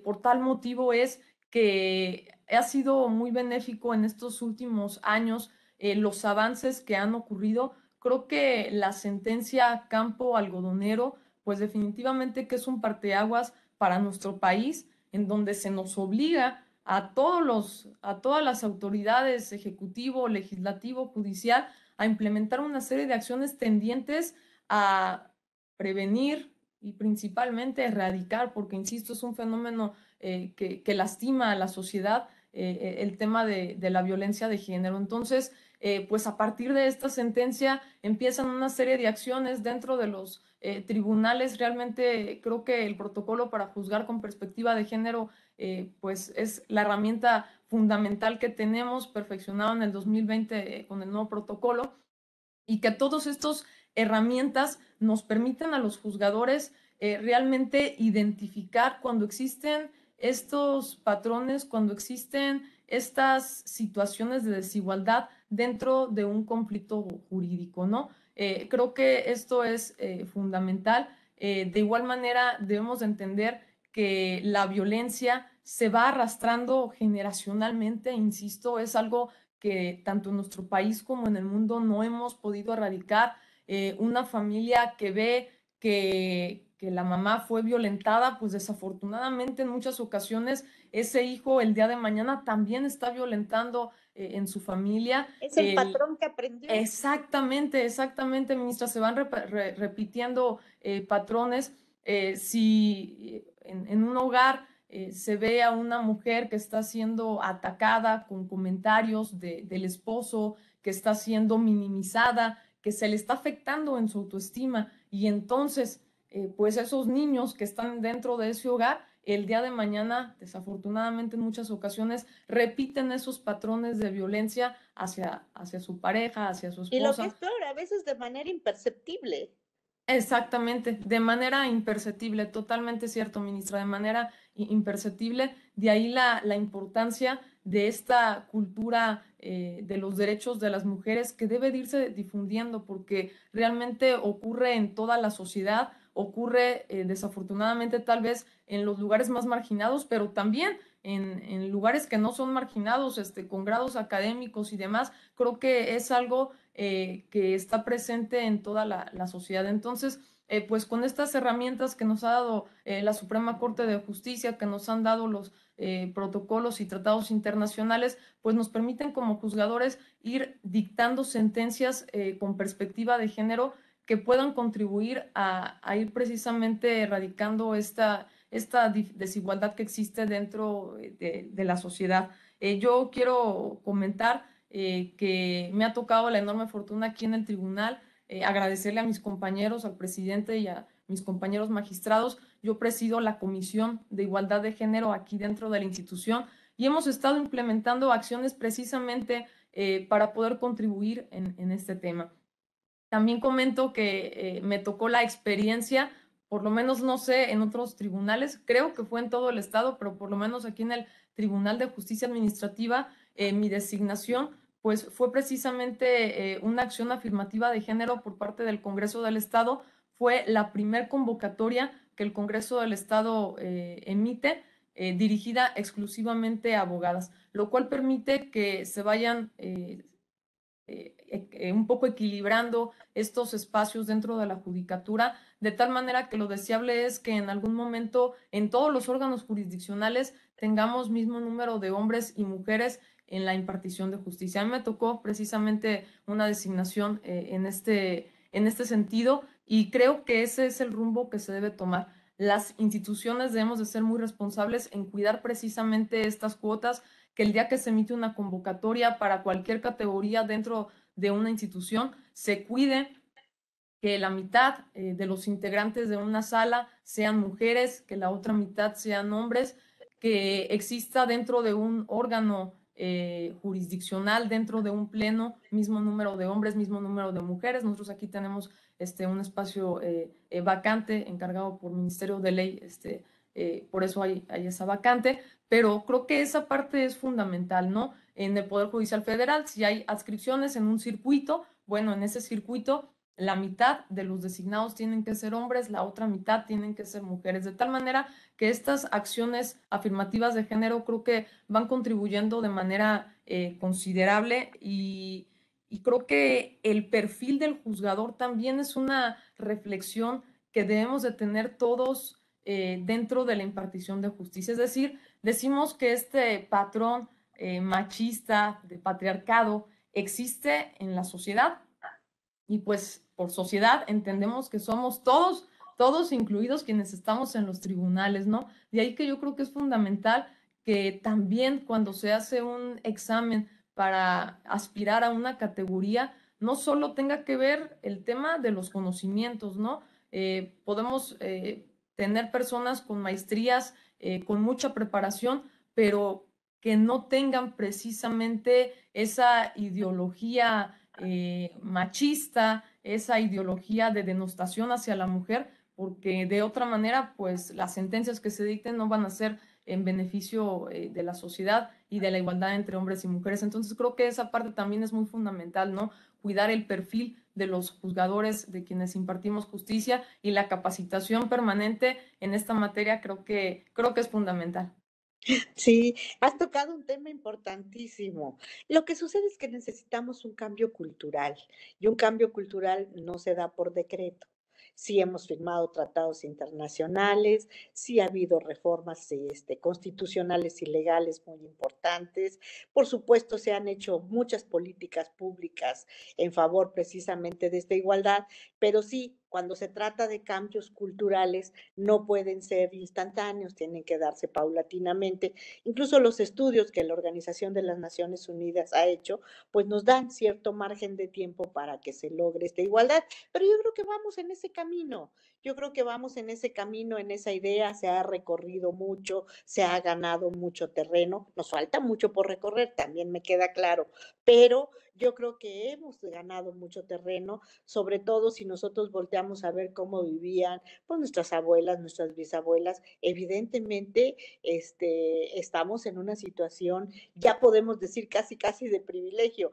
Por tal motivo es que ha sido muy benéfico en estos últimos años los avances que han ocurrido. Creo que la sentencia Campo Algodonero, pues definitivamente que es un parteaguas para nuestro país, en donde se nos obliga a todas las autoridades, ejecutivo, legislativo, judicial, a implementar una serie de acciones tendientes a prevenir y principalmente erradicar, porque insisto, es un fenómeno que lastima a la sociedad, el tema de la violencia de género. Entonces, pues a partir de esta sentencia empiezan una serie de acciones dentro de los tribunales. Realmente creo que el protocolo para juzgar con perspectiva de género pues es la herramienta fundamental que tenemos, perfeccionado en el 2020 con el nuevo protocolo, y que todos estos herramientas nos permiten a los juzgadores realmente identificar cuando existen estos patrones, cuando existen estas situaciones de desigualdad dentro de un conflicto jurídico, ¿no? Creo que esto es fundamental. De igual manera, debemos entender que la violencia se va arrastrando generacionalmente, insisto, es algo que tanto en nuestro país como en el mundo no hemos podido erradicar. Una familia que ve que la mamá fue violentada, pues desafortunadamente en muchas ocasiones ese hijo el día de mañana también está violentando en su familia. Es el patrón que aprendió. Exactamente, ministra, se van repitiendo patrones. Si en un hogar se ve a una mujer que está siendo atacada con comentarios del esposo, que está siendo minimizada, que se le está afectando en su autoestima, y entonces pues esos niños que están dentro de ese hogar, el día de mañana, desafortunadamente en muchas ocasiones, repiten esos patrones de violencia hacia su pareja, hacia su Y lo que esposa. es peor, a veces de manera imperceptible. Exactamente, de manera imperceptible, totalmente cierto, ministra, de manera imperceptible. De ahí la importancia de esta cultura de los derechos de las mujeres, que debe de irse difundiendo, porque realmente ocurre en toda la sociedad, ocurre desafortunadamente tal vez en los lugares más marginados, pero también en lugares que no son marginados, con grados académicos y demás. Creo que es algo que está presente en toda la sociedad. Entonces, pues con estas herramientas que nos ha dado la Suprema Corte de Justicia, que nos han dado los protocolos y tratados internacionales, pues nos permiten como juzgadores ir dictando sentencias con perspectiva de género, que puedan contribuir a ir precisamente erradicando esta desigualdad que existe dentro de la sociedad. Yo quiero comentar que me ha tocado la enorme fortuna aquí en el tribunal, agradecerle a mis compañeros, al presidente y a mis compañeros magistrados. Yo presido la Comisión de Igualdad de Género aquí dentro de la institución, y hemos estado implementando acciones precisamente para poder contribuir en este tema. También comento que me tocó la experiencia, por lo menos no sé en otros tribunales, creo que fue en todo el estado, pero por lo menos aquí en el Tribunal de Justicia Administrativa, mi designación pues fue precisamente una acción afirmativa de género por parte del Congreso del Estado. Fue la primer convocatoria que el Congreso del Estado emite, dirigida exclusivamente a abogadas, lo cual permite que se vayan un poco equilibrando estos espacios dentro de la judicatura, de tal manera que lo deseable es que en algún momento en todos los órganos jurisdiccionales tengamos mismo número de hombres y mujeres en la impartición de justicia. A mí me tocó precisamente una designación en este sentido, y creo que ese es el rumbo que se debe tomar. Las instituciones debemos de ser muy responsables en cuidar precisamente estas cuotas, que el día que se emite una convocatoria para cualquier categoría dentro de una institución, se cuide que la mitad de los integrantes de una sala sean mujeres, que la otra mitad sean hombres, que exista dentro de un órgano jurisdiccional, dentro de un pleno, mismo número de hombres, mismo número de mujeres. Nosotros aquí tenemos un espacio vacante encargado por Ministerio de Ley, por eso hay esa vacante, pero creo que esa parte es fundamental, ¿no? En el Poder Judicial Federal, si hay adscripciones en un circuito, bueno, en ese circuito la mitad de los designados tienen que ser hombres, la otra mitad tienen que ser mujeres, de tal manera que estas acciones afirmativas de género creo que van contribuyendo de manera considerable, y creo que el perfil del juzgador también es una reflexión que debemos de tener todos dentro de la impartición de justicia. Es decir, decimos que este patrón machista de patriarcado existe en la sociedad, y pues por sociedad entendemos que somos todos incluidos quienes estamos en los tribunales, ¿no? De ahí que yo creo que es fundamental que también cuando se hace un examen para aspirar a una categoría, no solo tenga que ver el tema de los conocimientos, ¿no? Podemos tener personas con maestrías, con mucha preparación, pero que no tengan precisamente esa ideología machista, esa ideología de denostación hacia la mujer, porque de otra manera, pues las sentencias que se dicten no van a ser en beneficio de la sociedad y de la igualdad entre hombres y mujeres. Entonces creo que esa parte también es muy fundamental, ¿no? Cuidar el perfil de los juzgadores, de quienes impartimos justicia, y la capacitación permanente en esta materia creo que es fundamental. Sí, has tocado un tema importantísimo. Lo que sucede es que necesitamos un cambio cultural, y un cambio cultural no se da por decreto. Sí hemos firmado tratados internacionales, sí ha habido reformas constitucionales y legales muy importantes. Por supuesto, se han hecho muchas políticas públicas en favor precisamente de esta igualdad, pero sí, cuando se trata de cambios culturales, no pueden ser instantáneos, tienen que darse paulatinamente. Incluso los estudios que la Organización de las Naciones Unidas ha hecho, pues nos dan cierto margen de tiempo para que se logre esta igualdad. Pero yo creo que vamos en ese camino, yo creo que vamos en ese camino, en esa idea, se ha recorrido mucho, se ha ganado mucho terreno, nos falta mucho por recorrer, también me queda claro, pero yo creo que hemos ganado mucho terreno, sobre todo si nosotros volteamos a ver cómo vivían pues, nuestras abuelas, nuestras bisabuelas. Evidentemente, estamos en una situación, ya podemos decir casi de privilegio,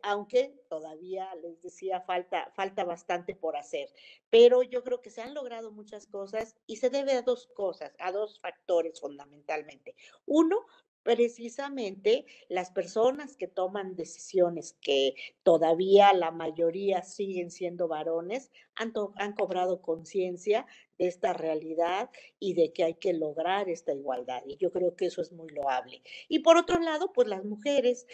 aunque todavía les decía, falta bastante por hacer. Pero yo creo que se han logrado muchas cosas y se debe a dos cosas, a dos factores fundamentalmente. Uno, precisamente las personas que toman decisiones, que todavía la mayoría siguen siendo varones, han cobrado conciencia de esta realidad y de que hay que lograr esta igualdad. Y yo creo que eso es muy loable. Y por otro lado, pues las mujeres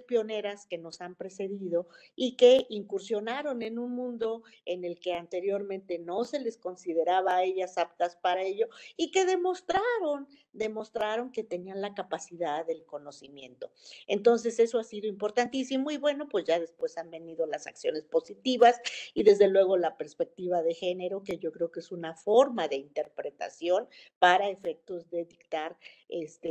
pioneras que nos han precedido y que incursionaron en un mundo en el que anteriormente no se les consideraba a ellas aptas para ello y que demostraron que tenían la capacidad del conocimiento. Entonces eso ha sido importantísimo y bueno, pues ya después han venido las acciones positivas y desde luego la perspectiva de género, que yo creo que es una forma de interpretación para efectos de dictar,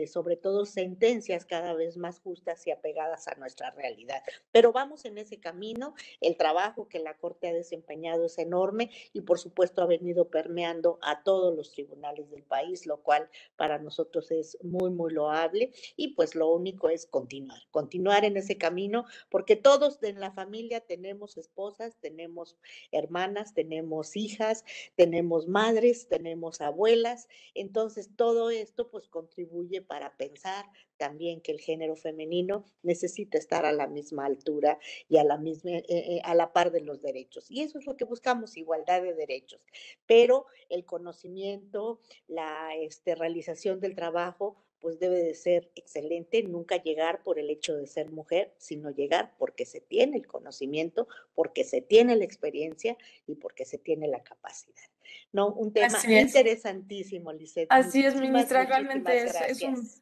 sobre todo sentencias cada vez más justas y apegadas a nuestra realidad. Pero vamos en ese camino, el trabajo que la Corte ha desempeñado es enorme y por supuesto ha venido permeando a todos los tribunales del país, lo cual para nosotros es muy loable y pues lo único es continuar en ese camino, porque todos en la familia tenemos esposas, tenemos hermanas, tenemos hijas, tenemos madres, tenemos abuelas, entonces todo esto pues contribuye para pensar también que el género femenino necesita estar a la misma altura y a la par de los derechos. Y eso es lo que buscamos, igualdad de derechos. Pero el conocimiento, la realización del trabajo, pues debe de ser excelente, nunca llegar por el hecho de ser mujer, sino llegar porque se tiene el conocimiento, porque se tiene la experiencia y porque se tiene la capacidad. No, un tema Así es. interesantísimo, Lisette. Así es, ministra, realmente Gracias.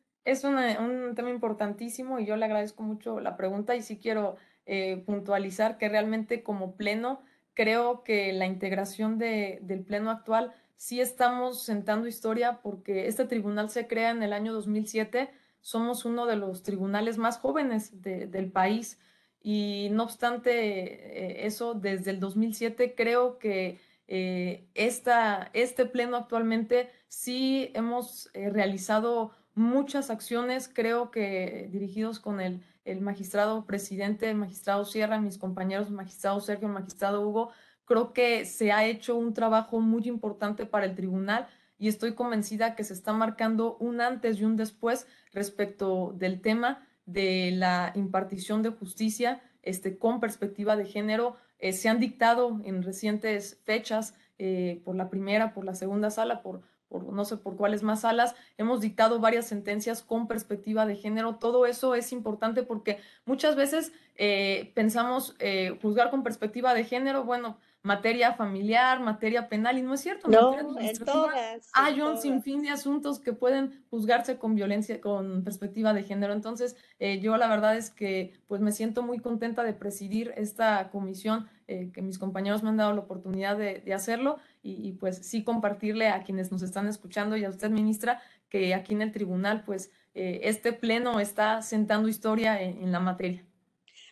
un tema importantísimo y yo le agradezco mucho la pregunta y sí quiero puntualizar que realmente como pleno creo que la integración del pleno actual sí estamos sentando historia porque este tribunal se crea en el año 2007, somos uno de los tribunales más jóvenes del país y no obstante eso, desde el 2007 creo que este pleno actualmente sí hemos realizado muchas acciones, creo que dirigidos con el magistrado presidente, el magistrado Sierra, mis compañeros, el magistrado Sergio, el magistrado Hugo, creo que se ha hecho un trabajo muy importante para el tribunal y estoy convencida que se está marcando un antes y un después respecto del tema de la impartición de justicia con perspectiva de género. Se han dictado en recientes fechas por la primera, por la segunda sala, por no sé por cuáles más salas, hemos dictado varias sentencias con perspectiva de género. Todo eso es importante porque muchas veces pensamos juzgar con perspectiva de género, bueno, materia familiar, materia penal, y no es cierto, en materia No, administrativa en hay un todas. sinfín de asuntos que pueden juzgarse con violencia, con perspectiva de género. Entonces, yo la verdad es que pues me siento muy contenta de presidir esta comisión, que mis compañeros me han dado la oportunidad de hacerlo y pues sí compartirle a quienes nos están escuchando y a usted, ministra, que aquí en el tribunal pues este pleno está sentando historia en la materia.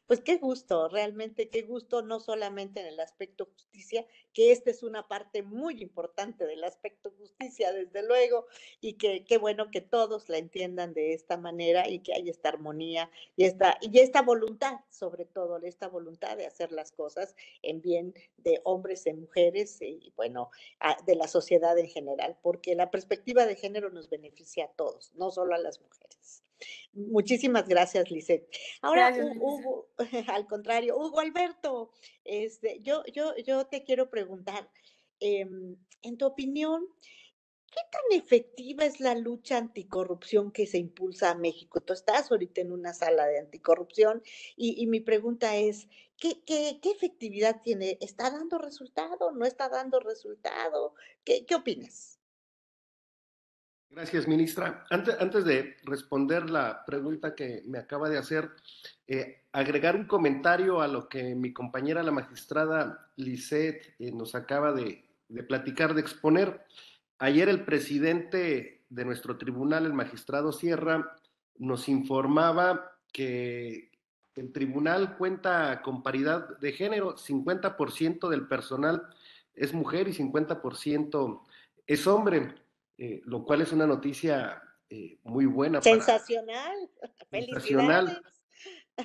Pues qué gusto, realmente qué gusto, no solamente en el aspecto justicia, que esta es una parte muy importante del aspecto justicia, desde luego, y que qué bueno que todos la entiendan de esta manera y que haya esta armonía y esta voluntad, sobre todo, esta voluntad de hacer las cosas en bien de hombres y mujeres y bueno, de la sociedad en general, porque la perspectiva de género nos beneficia a todos, no solo a las mujeres. Muchísimas gracias, Lisette. Ahora, Gracias, ministra. Hugo, al contrario, Hugo Alberto, yo te quiero preguntar, en tu opinión, ¿qué tan efectiva es la lucha anticorrupción que se impulsa a México? Tú estás ahorita en una sala de anticorrupción y mi pregunta es, ¿qué efectividad tiene? ¿Está dando resultado? ¿No está dando resultado? ¿Qué opinas? Gracias, ministra. Antes de responder la pregunta que me acaba de hacer, agregar un comentario a lo que mi compañera, la magistrada Lisette, nos acaba de platicar, de exponer. Ayer el presidente de nuestro tribunal, el magistrado Sierra, nos informaba que el tribunal cuenta con paridad de género, 50% del personal es mujer y 50% es hombre, lo cual es una noticia muy buena Sensacional, sensacional.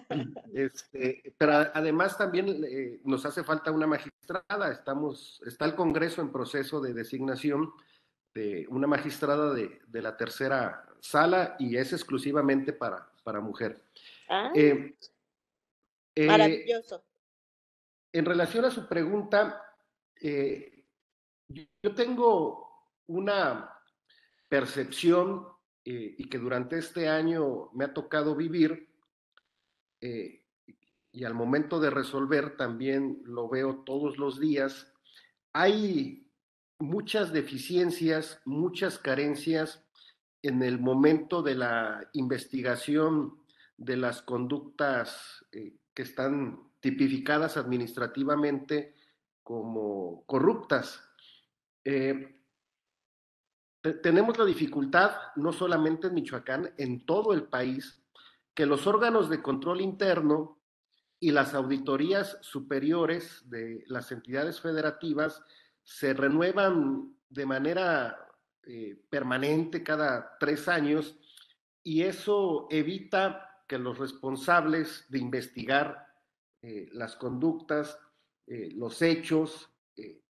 felicidades. Pero además también nos hace falta una magistrada. Está el Congreso en proceso de designación de una magistrada de la tercera sala y es exclusivamente para mujer. Ah, Eh, maravilloso. En relación a su pregunta, yo tengo una percepción y que durante este año me ha tocado vivir eh, y al momento de resolver también lo veo todos los días. Hay muchas deficiencias, muchas carencias en el momento de la investigación de las conductas que están tipificadas administrativamente como corruptas. Eh, Tenemos la dificultad, no solamente en Michoacán, en todo el país, que los órganos de control interno y las auditorías superiores de las entidades federativas se renuevan de manera permanente cada 3 años y eso evita que los responsables de investigar las conductas, los hechos,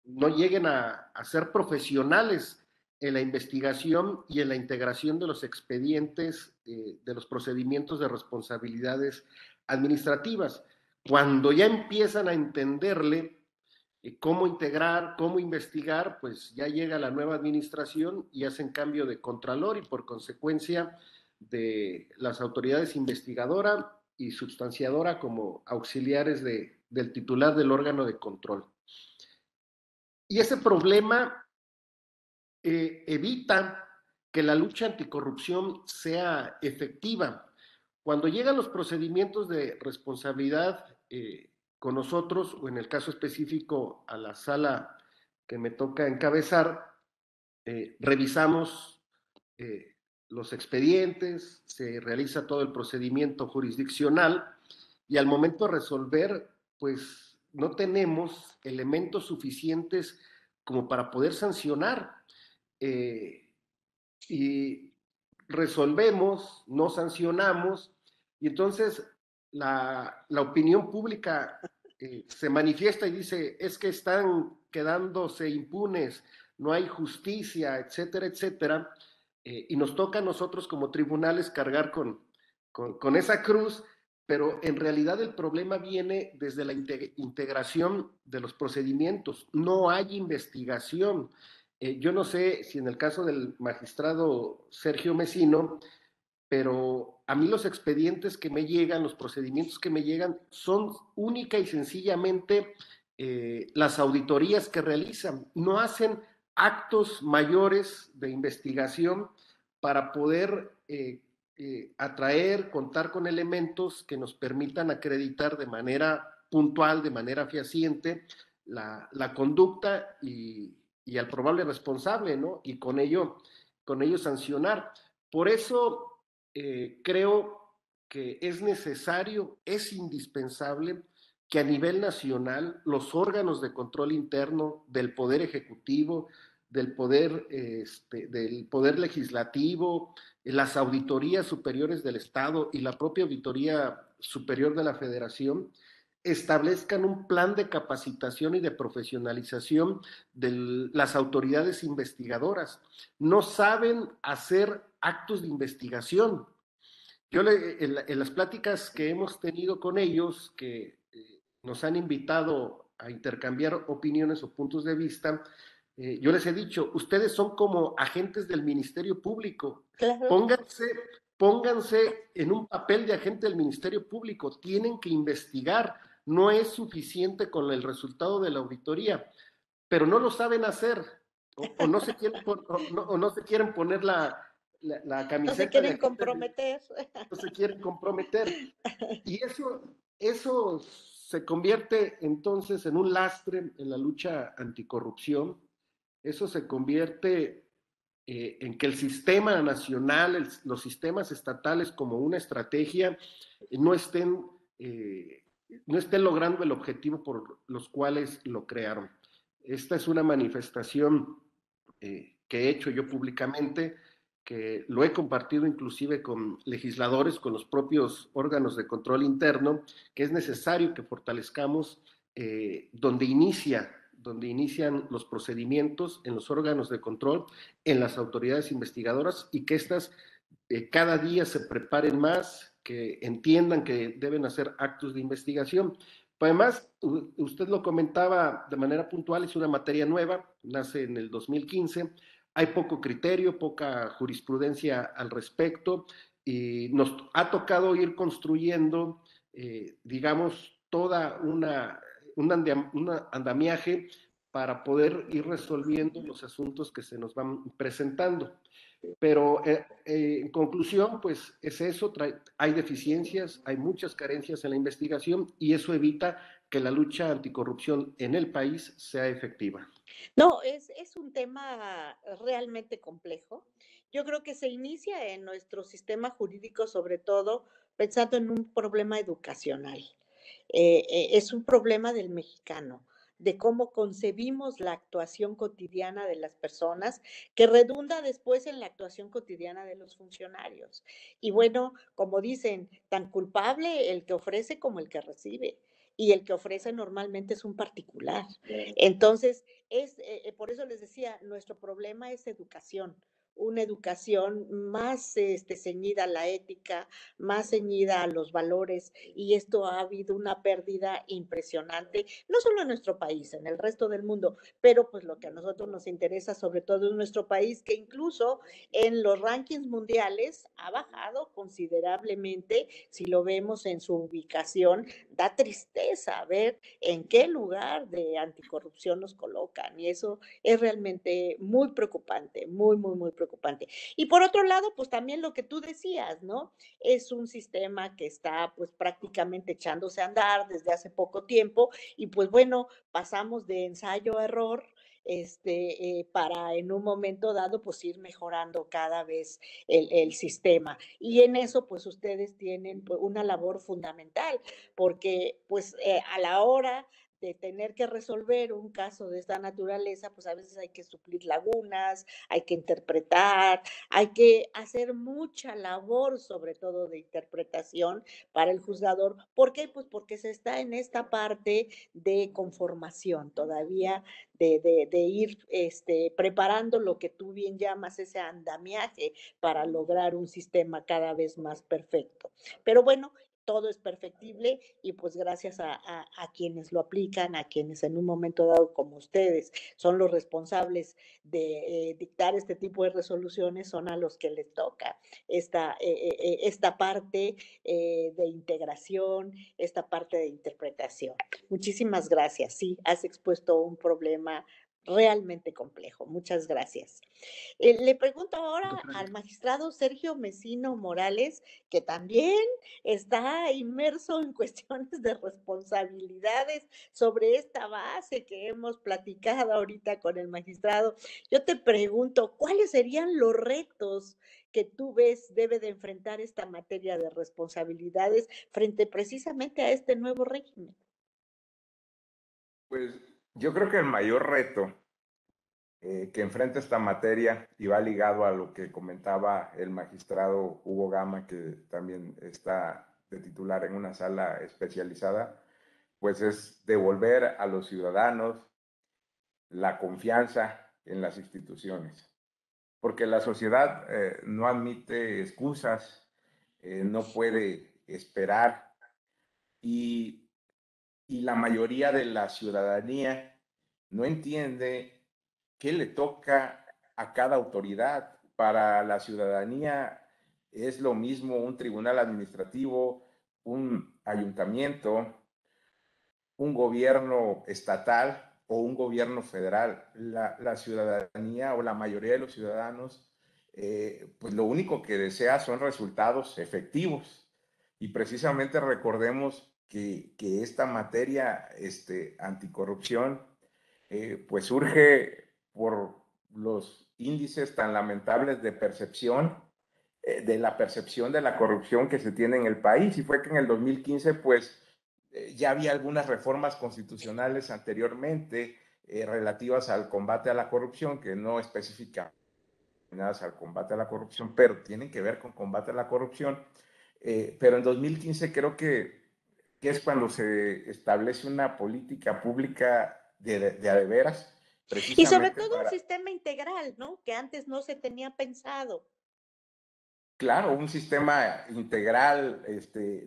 no lleguen a ser profesionales en la investigación y en la integración de los expedientes de los procedimientos de responsabilidades administrativas. Cuando ya empiezan a entenderle cómo integrar, cómo investigar, pues ya llega la nueva administración y hacen cambio de contralor y por consecuencia de las autoridades investigadora y substanciadora como auxiliares del titular del órgano de control. Y ese problema evita que la lucha anticorrupción sea efectiva. Cuando llegan los procedimientos de responsabilidad con nosotros, o en el caso específico a la sala que me toca encabezar, revisamos los expedientes, se realiza todo el procedimiento jurisdiccional y al momento de resolver, pues no tenemos elementos suficientes como para poder sancionar. Y resolvemos, no sancionamos, y entonces la opinión pública se manifiesta y dice, es que están quedándose impunes, no hay justicia, etcétera, etcétera, y nos toca a nosotros como tribunales cargar con esa cruz, pero en realidad el problema viene desde la integración de los procedimientos, no hay investigación. Yo no sé si en el caso del magistrado Sergio Mesino, pero a mí los expedientes que me llegan, los procedimientos que me llegan, son única y sencillamente las auditorías que realizan. No hacen actos mayores de investigación para poder atraer, contar con elementos que nos permitan acreditar de manera puntual, de manera fehaciente, la conducta y al probable responsable, ¿no? Y con ello sancionar. Por eso creo que es necesario, es indispensable que a nivel nacional los órganos de control interno del Poder Ejecutivo, del Poder Legislativo, las auditorías superiores del Estado y la propia Auditoría Superior de la Federación establezcan un plan de capacitación y de profesionalización de las autoridades investigadoras. No saben hacer actos de investigación. En las pláticas que hemos tenido con ellos, que nos han invitado a intercambiar opiniones o puntos de vista, yo les he dicho, ustedes son como agentes del Ministerio Público. Claro. Pónganse en un papel de agente del Ministerio Público, tienen que investigar, no es suficiente con el resultado de la auditoría, pero no lo saben hacer, o no se quieren, o no se quieren poner la camiseta. No se quieren comprometer. No se quieren comprometer. Y eso se convierte entonces en un lastre en la lucha anticorrupción. Eso se convierte en que el sistema nacional, los sistemas estatales como una estrategia no estén logrando el objetivo por los cuales lo crearon. Esta es una manifestación que he hecho yo públicamente, que lo he compartido inclusive con legisladores, con los propios órganos de control interno, que es necesario que fortalezcamos donde inician los procedimientos en los órganos de control, en las autoridades investigadoras, y que éstas cada día se preparen más, que entiendan que deben hacer actos de investigación. Pero además, usted lo comentaba de manera puntual, es una materia nueva, nace en el 2015, hay poco criterio, poca jurisprudencia al respecto, y nos ha tocado ir construyendo, digamos, toda un andamiaje para poder ir resolviendo los asuntos que se nos van presentando. Pero en conclusión, pues es eso, hay deficiencias, hay muchas carencias en la investigación, y eso evita que la lucha anticorrupción en el país sea efectiva. No, es un tema realmente complejo. Yo creo que se inicia en nuestro sistema jurídico, sobre todo pensando en un problema educacional. Es un problema del mexicano, de cómo concebimos la actuación cotidiana de las personas, que redunda después en la actuación cotidiana de los funcionarios. Y bueno, como dicen, tan culpable el que ofrece como el que recibe. Y el que ofrece normalmente es un particular. Entonces, por eso les decía, nuestro problema es educación, una educación más ceñida a la ética, más ceñida a los valores, y esto ha habido una pérdida impresionante, no solo en nuestro país, en el resto del mundo, pero pues lo que a nosotros nos interesa sobre todo en nuestro país, que incluso en los rankings mundiales ha bajado considerablemente. Si lo vemos en su ubicación, da tristeza ver en qué lugar de anticorrupción nos colocan, y eso es realmente muy preocupante, muy, muy, muy preocupante. Y por otro lado, pues también lo que tú decías, ¿no? Es un sistema que está pues prácticamente echándose a andar desde hace poco tiempo, y pues bueno, pasamos de ensayo a error, para en un momento dado pues ir mejorando cada vez el sistema. Y en eso pues ustedes tienen pues, una labor fundamental, porque pues a la hora de tener que resolver un caso de esta naturaleza, pues a veces hay que suplir lagunas, hay que interpretar, hay que hacer mucha labor, sobre todo de interpretación para el juzgador. ¿Por qué? Pues porque se está en esta parte de conformación todavía, de ir preparando lo que tú bien llamas ese andamiaje para lograr un sistema cada vez más perfecto. Pero bueno, todo es perfectible, y pues gracias a quienes lo aplican, a quienes en un momento dado como ustedes son los responsables de dictar este tipo de resoluciones, son a los que les toca esta parte de integración, esta parte de interpretación. Muchísimas gracias. Sí, has expuesto un problema realmente complejo. Muchas gracias. Le pregunto ahora al magistrado Sergio Mesino Morales, que también está inmerso en cuestiones de responsabilidades sobre esta base que hemos platicado ahorita con el magistrado. Yo te pregunto, ¿cuáles serían los retos que tú ves debe de enfrentar esta materia de responsabilidades frente precisamente a este nuevo régimen? Pues yo creo que el mayor reto que enfrenta esta materia, y va ligado a lo que comentaba el magistrado Hugo Gama, que también está de titular en una sala especializada, pues es devolver a los ciudadanos la confianza en las instituciones, porque la sociedad no admite excusas no puede esperar y, y la mayoría de la ciudadanía no entiende qué le toca a cada autoridad. Para la ciudadanía es lo mismo un tribunal administrativo, un ayuntamiento, un gobierno estatal o un gobierno federal. La ciudadanía o la mayoría de los ciudadanos, pues lo único que desea son resultados efectivos. Y precisamente recordemos que esta materia anticorrupción, pues surge por los índices tan lamentables de percepción, de la percepción de la corrupción que se tiene en el país. Y fue que en el 2015, pues, ya había algunas reformas constitucionales anteriormente relativas al combate a la corrupción, que no especifican al combate a la corrupción, pero tienen que ver con combate a la corrupción. Pero en 2015 creo que es cuando se establece una política pública de a de veras, Y sobre precisamente todo un para, sistema integral, ¿no? Que antes no se tenía pensado. claro, un sistema integral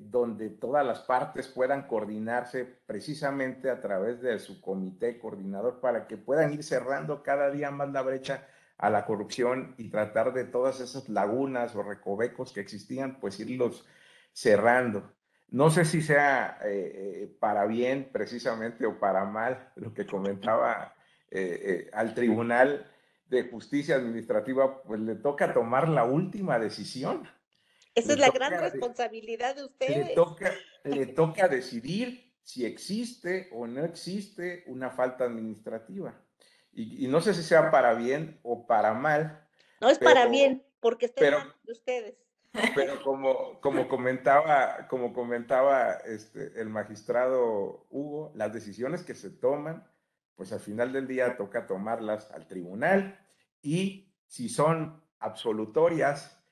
donde todas las partes puedan coordinarse precisamente a través de su comité coordinador para que puedan ir cerrando cada día más la brecha a la corrupción y tratar de todas esas lagunas o recovecos que existían, pues irlos cerrando. No sé si sea para bien precisamente o para mal lo que comentaba al tribunal de justicia administrativa, pues le toca tomar la última decisión. Esa Le es la gran toca, responsabilidad de le ustedes. toca, le toca decidir si existe o no existe una falta administrativa. Y no sé si sea para bien o para mal, No es para pero, bien, porque está en pero, manos de ustedes. pero como comentaba el magistrado Hugo, las decisiones que se toman, pues al final del día toca tomarlas al tribunal y si son absolutorias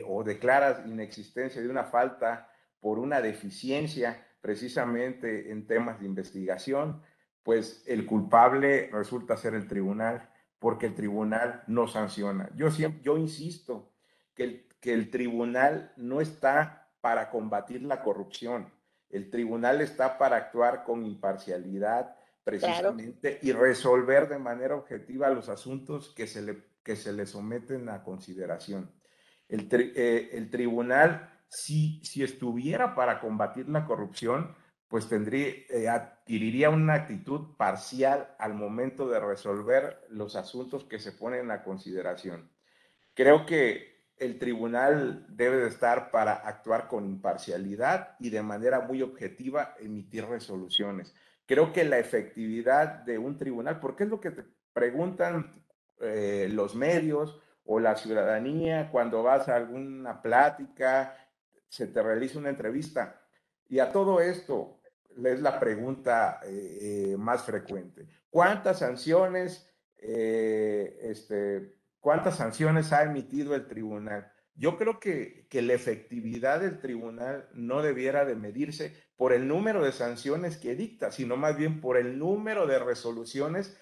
o declaras inexistencia de una falta por una deficiencia precisamente en temas de investigación, pues el culpable resulta ser el tribunal porque el tribunal no sanciona. Yo insisto, que el tribunal no está para combatir la corrupción, el tribunal está para actuar con imparcialidad Claro. precisamente y resolver de manera objetiva los asuntos que se le someten a consideración. El tribunal, si estuviera para combatir la corrupción, pues adquiriría una actitud parcial al momento de resolver los asuntos que se ponen a consideración. Creo que el tribunal debe de estar para actuar con imparcialidad y de manera muy objetiva emitir resoluciones. Creo que la efectividad de un tribunal, porque es lo que te preguntan los medios o la ciudadanía cuando vas a alguna plática, se te realiza una entrevista. Y a todo esto es la pregunta más frecuente. ¿Cuántas sanciones cuántas sanciones ha emitido el tribunal? Yo creo que la efectividad del tribunal no debiera de medirse por el número de sanciones que dicta, sino más bien por el número de resoluciones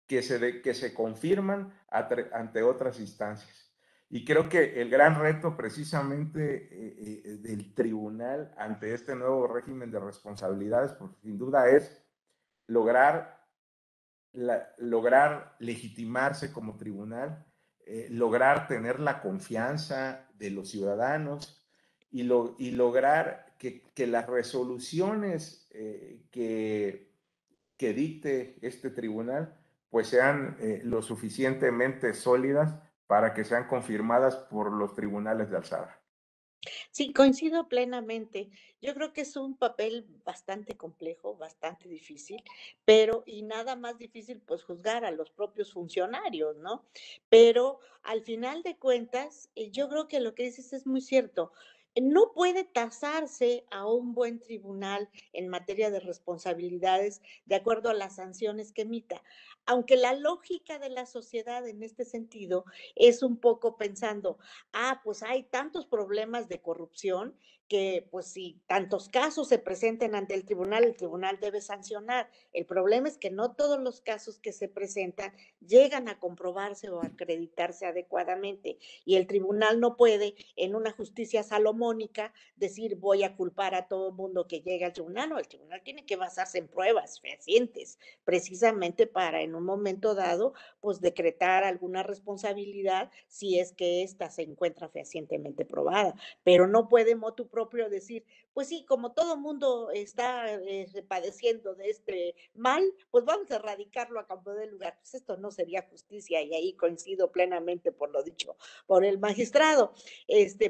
que se confirman ante otras instancias. Y creo que el gran reto precisamente del tribunal ante este nuevo régimen de responsabilidades, pues, sin duda es lograr lograr legitimarse como tribunal, lograr tener la confianza de los ciudadanos y lograr que las resoluciones que dicte este tribunal pues sean lo suficientemente sólidas para que sean confirmadas por los tribunales de alzada. Sí, coincido plenamente. Yo creo que es un papel bastante complejo, bastante difícil, pero y nada más difícil, pues juzgar a los propios funcionarios, ¿no? Pero al final de cuentas, yo creo que lo que dices es muy cierto. No puede tasarse a un buen tribunal en materia de responsabilidades de acuerdo a las sanciones que emita, aunque la lógica de la sociedad en este sentido es un poco pensando, pues hay tantos problemas de corrupción que pues si tantos casos se presenten ante el tribunal debe sancionar. El problema es que no todos los casos que se presentan llegan a comprobarse o a acreditarse adecuadamente y el tribunal no puede en una justicia salomónica decir voy a culpar a todo mundo que llegue al tribunal. No, el tribunal tiene que basarse en pruebas fehacientes precisamente para en un momento dado pues decretar alguna responsabilidad si es que ésta se encuentra fehacientemente probada, pero no puede motu propio decir, pues sí, como todo mundo está padeciendo de este mal, pues vamos a erradicarlo a campo de lugar. Pues esto no sería justicia y ahí coincido plenamente por lo dicho por el magistrado.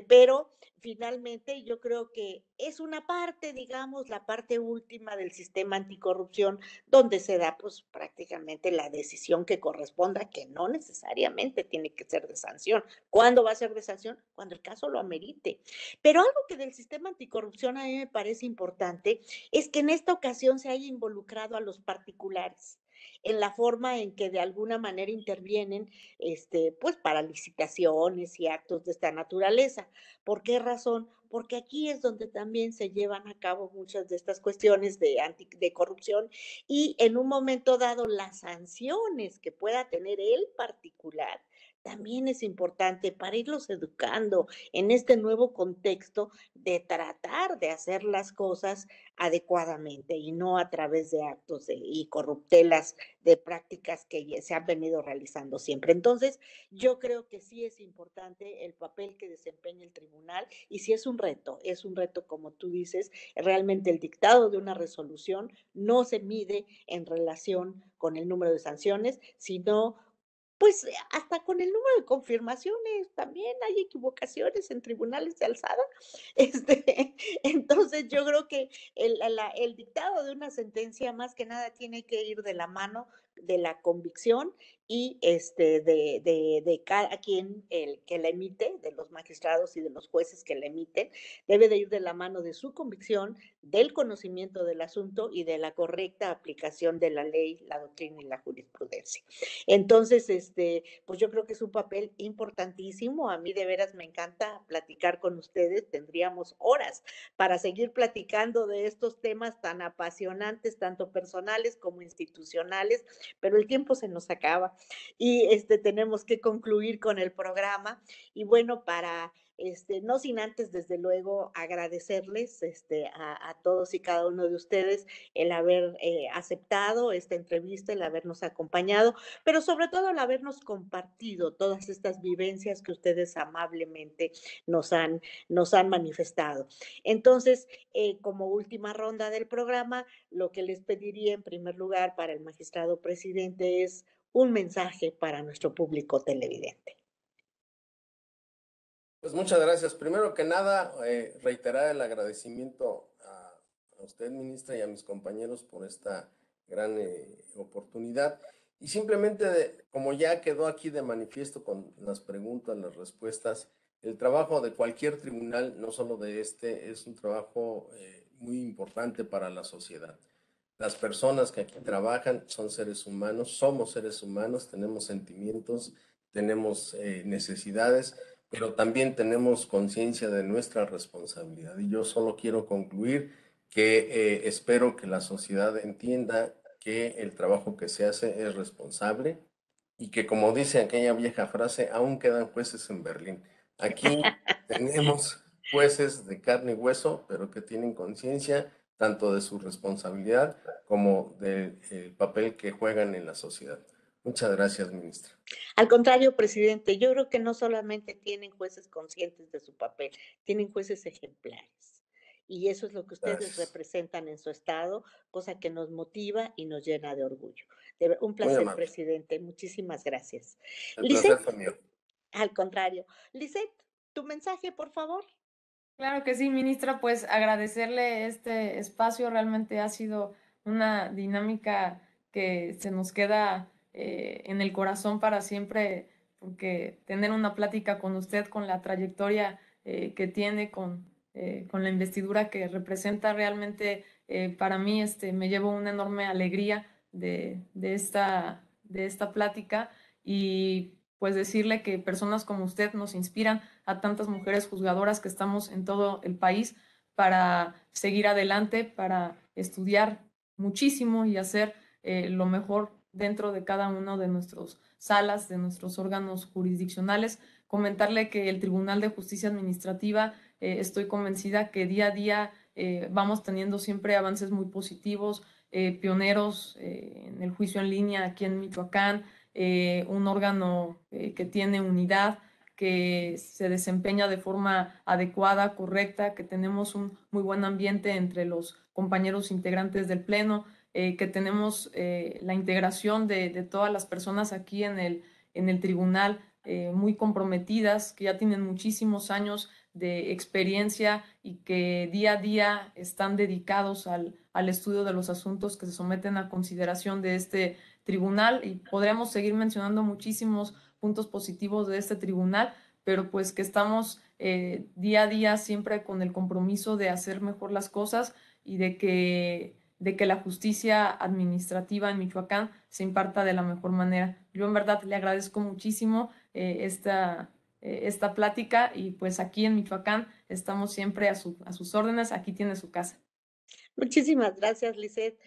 Pero finalmente yo creo que es una parte, digamos, la parte última del sistema anticorrupción donde se da pues prácticamente la decisión que corresponda, que no necesariamente tiene que ser de sanción. ¿Cuándo va a ser de sanción? Cuando el caso lo amerite. Pero algo que del sistema anticorrupción a mí me parece importante es que en esta ocasión se haya involucrado a los particulares en la forma en que de alguna manera intervienen, pues para licitaciones y actos de esta naturaleza. ¿Por qué razón? Porque aquí es donde también se llevan a cabo muchas de estas cuestiones de corrupción y en un momento dado las sanciones que pueda tener el particular también es importante para irlos educando en este nuevo contexto de tratar de hacer las cosas adecuadamente y no a través de actos y corruptelas de prácticas que se han venido realizando siempre. Entonces, yo creo que sí es importante el papel que desempeña el tribunal y si es un reto como tú dices, realmente el dictado de una resolución no se mide en relación con el número de sanciones, sino pues hasta con el número de confirmaciones, también hay equivocaciones en tribunales de alzada. Entonces yo creo que el dictado de una sentencia más que nada tiene que ir de la mano de la convicción y de cada quien el que la emite, de los magistrados y de los jueces que la emiten, debe de ir de la mano de su convicción, del conocimiento del asunto y de la correcta aplicación de la ley, la doctrina y la jurisprudencia. Entonces, pues yo creo que es un papel importantísimo. A mí de veras me encanta platicar con ustedes. Tendríamos horas para seguir platicando de estos temas tan apasionantes, tanto personales como institucionales, pero el tiempo se nos acaba y tenemos que concluir con el programa. Y bueno, para no sin antes, desde luego, agradecerles a todos y cada uno de ustedes el haber aceptado esta entrevista, el habernos acompañado, pero sobre todo el habernos compartido todas estas vivencias que ustedes amablemente nos han manifestado. Entonces, como última ronda del programa, lo que les pediría en primer lugar para el magistrado presidente es un mensaje para nuestro público televidente. Pues muchas gracias. Primero que nada, reiterar el agradecimiento a usted, ministra, y a mis compañeros por esta gran oportunidad. Y simplemente, como ya quedó aquí de manifiesto con las preguntas, las respuestas, el trabajo de cualquier tribunal, no solo de este, es un trabajo muy importante para la sociedad. Las personas que aquí trabajan son seres humanos, somos seres humanos, tenemos sentimientos, tenemos necesidades, pero también tenemos conciencia de nuestra responsabilidad. Y yo solo quiero concluir que espero que la sociedad entienda que el trabajo que se hace es responsable y que, como dice aquella vieja frase, aún quedan jueces en Berlín. Aquí tenemos jueces de carne y hueso, pero que tienen conciencia tanto de su responsabilidad como del papel que juegan en la sociedad. Muchas gracias, ministra. Al contrario, presidente, yo creo que no solamente tienen jueces conscientes de su papel, tienen jueces ejemplares. Y eso es lo que ustedes representan en su estado, cosa que nos motiva y nos llena de orgullo. Un placer, presidente. Muchísimas gracias. El placer fue mío. Al contrario. Lisette, tu mensaje, por favor. Claro que sí, ministra, pues agradecerle este espacio. Realmente ha sido una dinámica que se nos queda en el corazón para siempre, porque tener una plática con usted, con la trayectoria que tiene, con la investidura que representa, realmente para mí me llevo una enorme alegría de esta plática y pues decirle que personas como usted nos inspiran a tantas mujeres juzgadoras que estamos en todo el país para seguir adelante, para estudiar muchísimo y hacer lo mejor dentro de cada uno de nuestras salas, de nuestros órganos jurisdiccionales. Comentarle que el Tribunal de Justicia Administrativa, estoy convencida que día a día vamos teniendo siempre avances muy positivos, pioneros en el juicio en línea aquí en Michoacán, un órgano que tiene unidad, que se desempeña de forma adecuada, correcta, que tenemos un muy buen ambiente entre los compañeros integrantes del Pleno, que tenemos la integración de todas las personas aquí en el tribunal, muy comprometidas, que ya tienen muchísimos años de experiencia y que día a día están dedicados al estudio de los asuntos que se someten a consideración de este tribunal, y podríamos seguir mencionando muchísimos puntos positivos de este tribunal, pero pues que estamos día a día siempre con el compromiso de hacer mejor las cosas y de que la justicia administrativa en Michoacán se imparta de la mejor manera. Yo en verdad le agradezco muchísimo esta plática, y pues aquí en Michoacán estamos siempre a sus órdenes. Aquí tiene su casa. Muchísimas gracias, Lisette.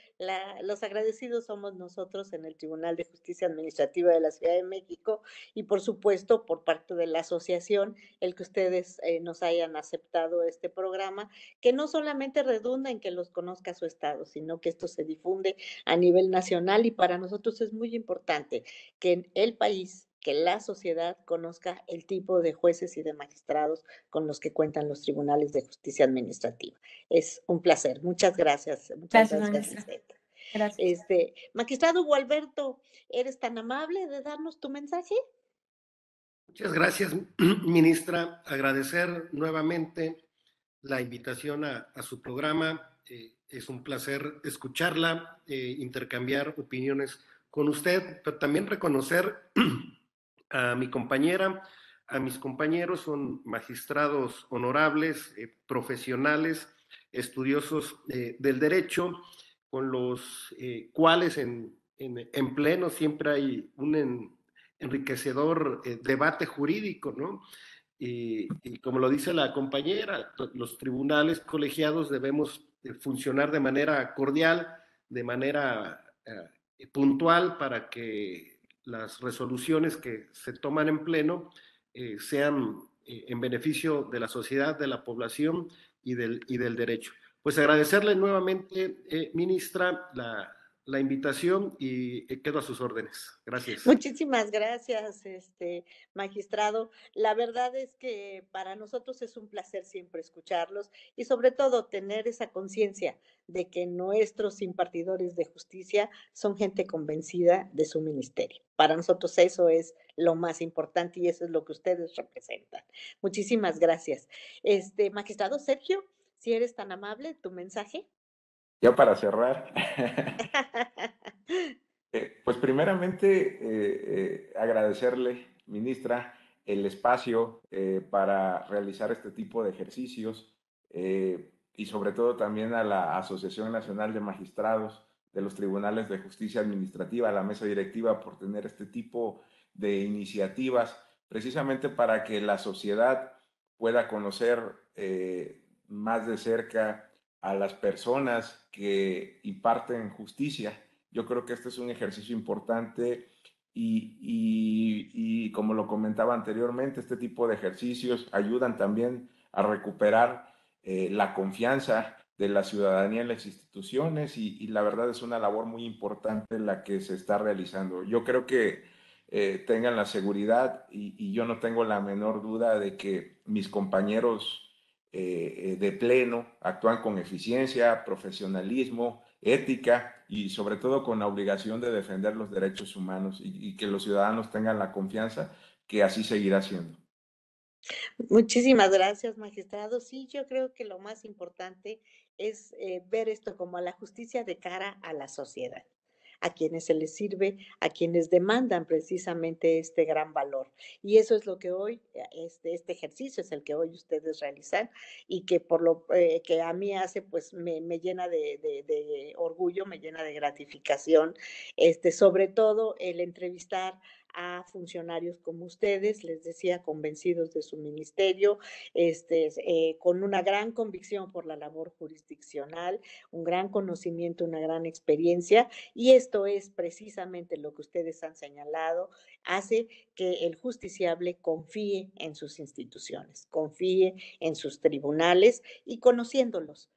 Los agradecidos somos nosotros en el Tribunal de Justicia Administrativa de la Ciudad de México y, por supuesto, por parte de la asociación, el que ustedes nos hayan aceptado este programa, que no solamente redunda en que los conozca su estado, sino que esto se difunde a nivel nacional, y para nosotros es muy importante que en el país, que la sociedad conozca el tipo de jueces y de magistrados con los que cuentan los tribunales de justicia administrativa. Es un placer. Muchas gracias. Muchas Gracias, gracias, ministra. Lisette. Gracias. Magistrado Gualberto, ¿eres tan amable de darnos tu mensaje? Muchas gracias, ministra. Agradecer nuevamente la invitación a su programa. Es un placer escucharla, intercambiar opiniones con usted, pero también reconocer a mi compañera, a mis compañeros. Son magistrados honorables, profesionales, estudiosos del derecho, con los cuales en pleno siempre hay un enriquecedor debate jurídico, ¿no? Y como lo dice la compañera, los tribunales colegiados debemos funcionar de manera cordial, de manera puntual, para que las resoluciones que se toman en pleno sean en beneficio de la sociedad, de la población y del derecho. Pues agradecerle nuevamente, ministra, la invitación, y quedo a sus órdenes. Gracias. Muchísimas gracias, magistrado. La verdad es que para nosotros es un placer siempre escucharlos y sobre todo tener esa conciencia de que nuestros impartidores de justicia son gente convencida de su ministerio. Para nosotros eso es lo más importante y eso es lo que ustedes representan. Muchísimas gracias. Magistrado Sergio, si eres tan amable, tu mensaje. Ya para cerrar, pues primeramente agradecerle, ministra, el espacio para realizar este tipo de ejercicios, y sobre todo también a la Asociación Nacional de Magistrados de los Tribunales de Justicia Administrativa, a la mesa directiva, por tener este tipo de iniciativas, precisamente para que la sociedad pueda conocer más de cerca a las personas que imparten justicia. Yo creo que este es un ejercicio importante y como lo comentaba anteriormente, este tipo de ejercicios ayudan también a recuperar la confianza de la ciudadanía en las instituciones, y la verdad es una labor muy importante la que se está realizando. Yo creo que tengan la seguridad, y yo no tengo la menor duda de que mis compañeros de pleno actúan con eficiencia, profesionalismo, ética y sobre todo con la obligación de defender los derechos humanos, y que los ciudadanos tengan la confianza que así seguirá siendo. Muchísimas gracias, magistrado. Sí, yo creo que lo más importante es ver esto como la justicia de cara a la sociedad, a quienes se les sirve, a quienes demandan precisamente este gran valor. Y eso es lo que hoy, este ejercicio es el que hoy ustedes realizan y que por lo que a mí hace, pues me llena de orgullo, me llena de gratificación, sobre todo el entrevistar a funcionarios como ustedes, les decía, convencidos de su ministerio, con una gran convicción por la labor jurisdiccional, un gran conocimiento, una gran experiencia, y esto es precisamente lo que ustedes han señalado, hace que el justiciable confíe en sus instituciones, confíe en sus tribunales y conociéndolos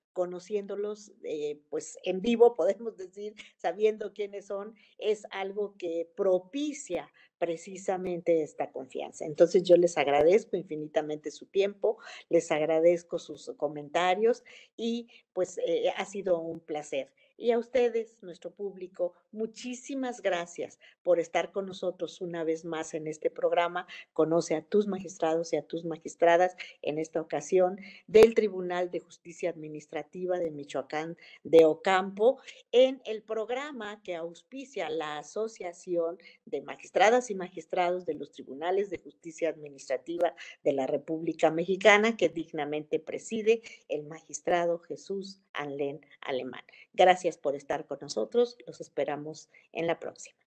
pues en vivo, podemos decir, sabiendo quiénes son, es algo que propicia precisamente esta confianza. Entonces yo les agradezco infinitamente su tiempo, les agradezco sus comentarios y pues ha sido un placer. Y a ustedes, nuestro público, muchísimas gracias por estar con nosotros una vez más en este programa. Conoce a tus magistrados y a tus magistradas en esta ocasión del Tribunal de Justicia Administrativa de Michoacán de Ocampo, en el programa que auspicia la Asociación de Magistradas y Magistrados de los Tribunales de Justicia Administrativa de la República Mexicana, que dignamente preside el magistrado Jesús Anlén Alemán. Gracias por estar con nosotros, los esperamos en la próxima.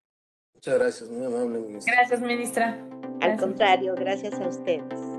Muchas gracias, muy amable, ministra. Gracias, ministra. Al contrario, gracias a ustedes.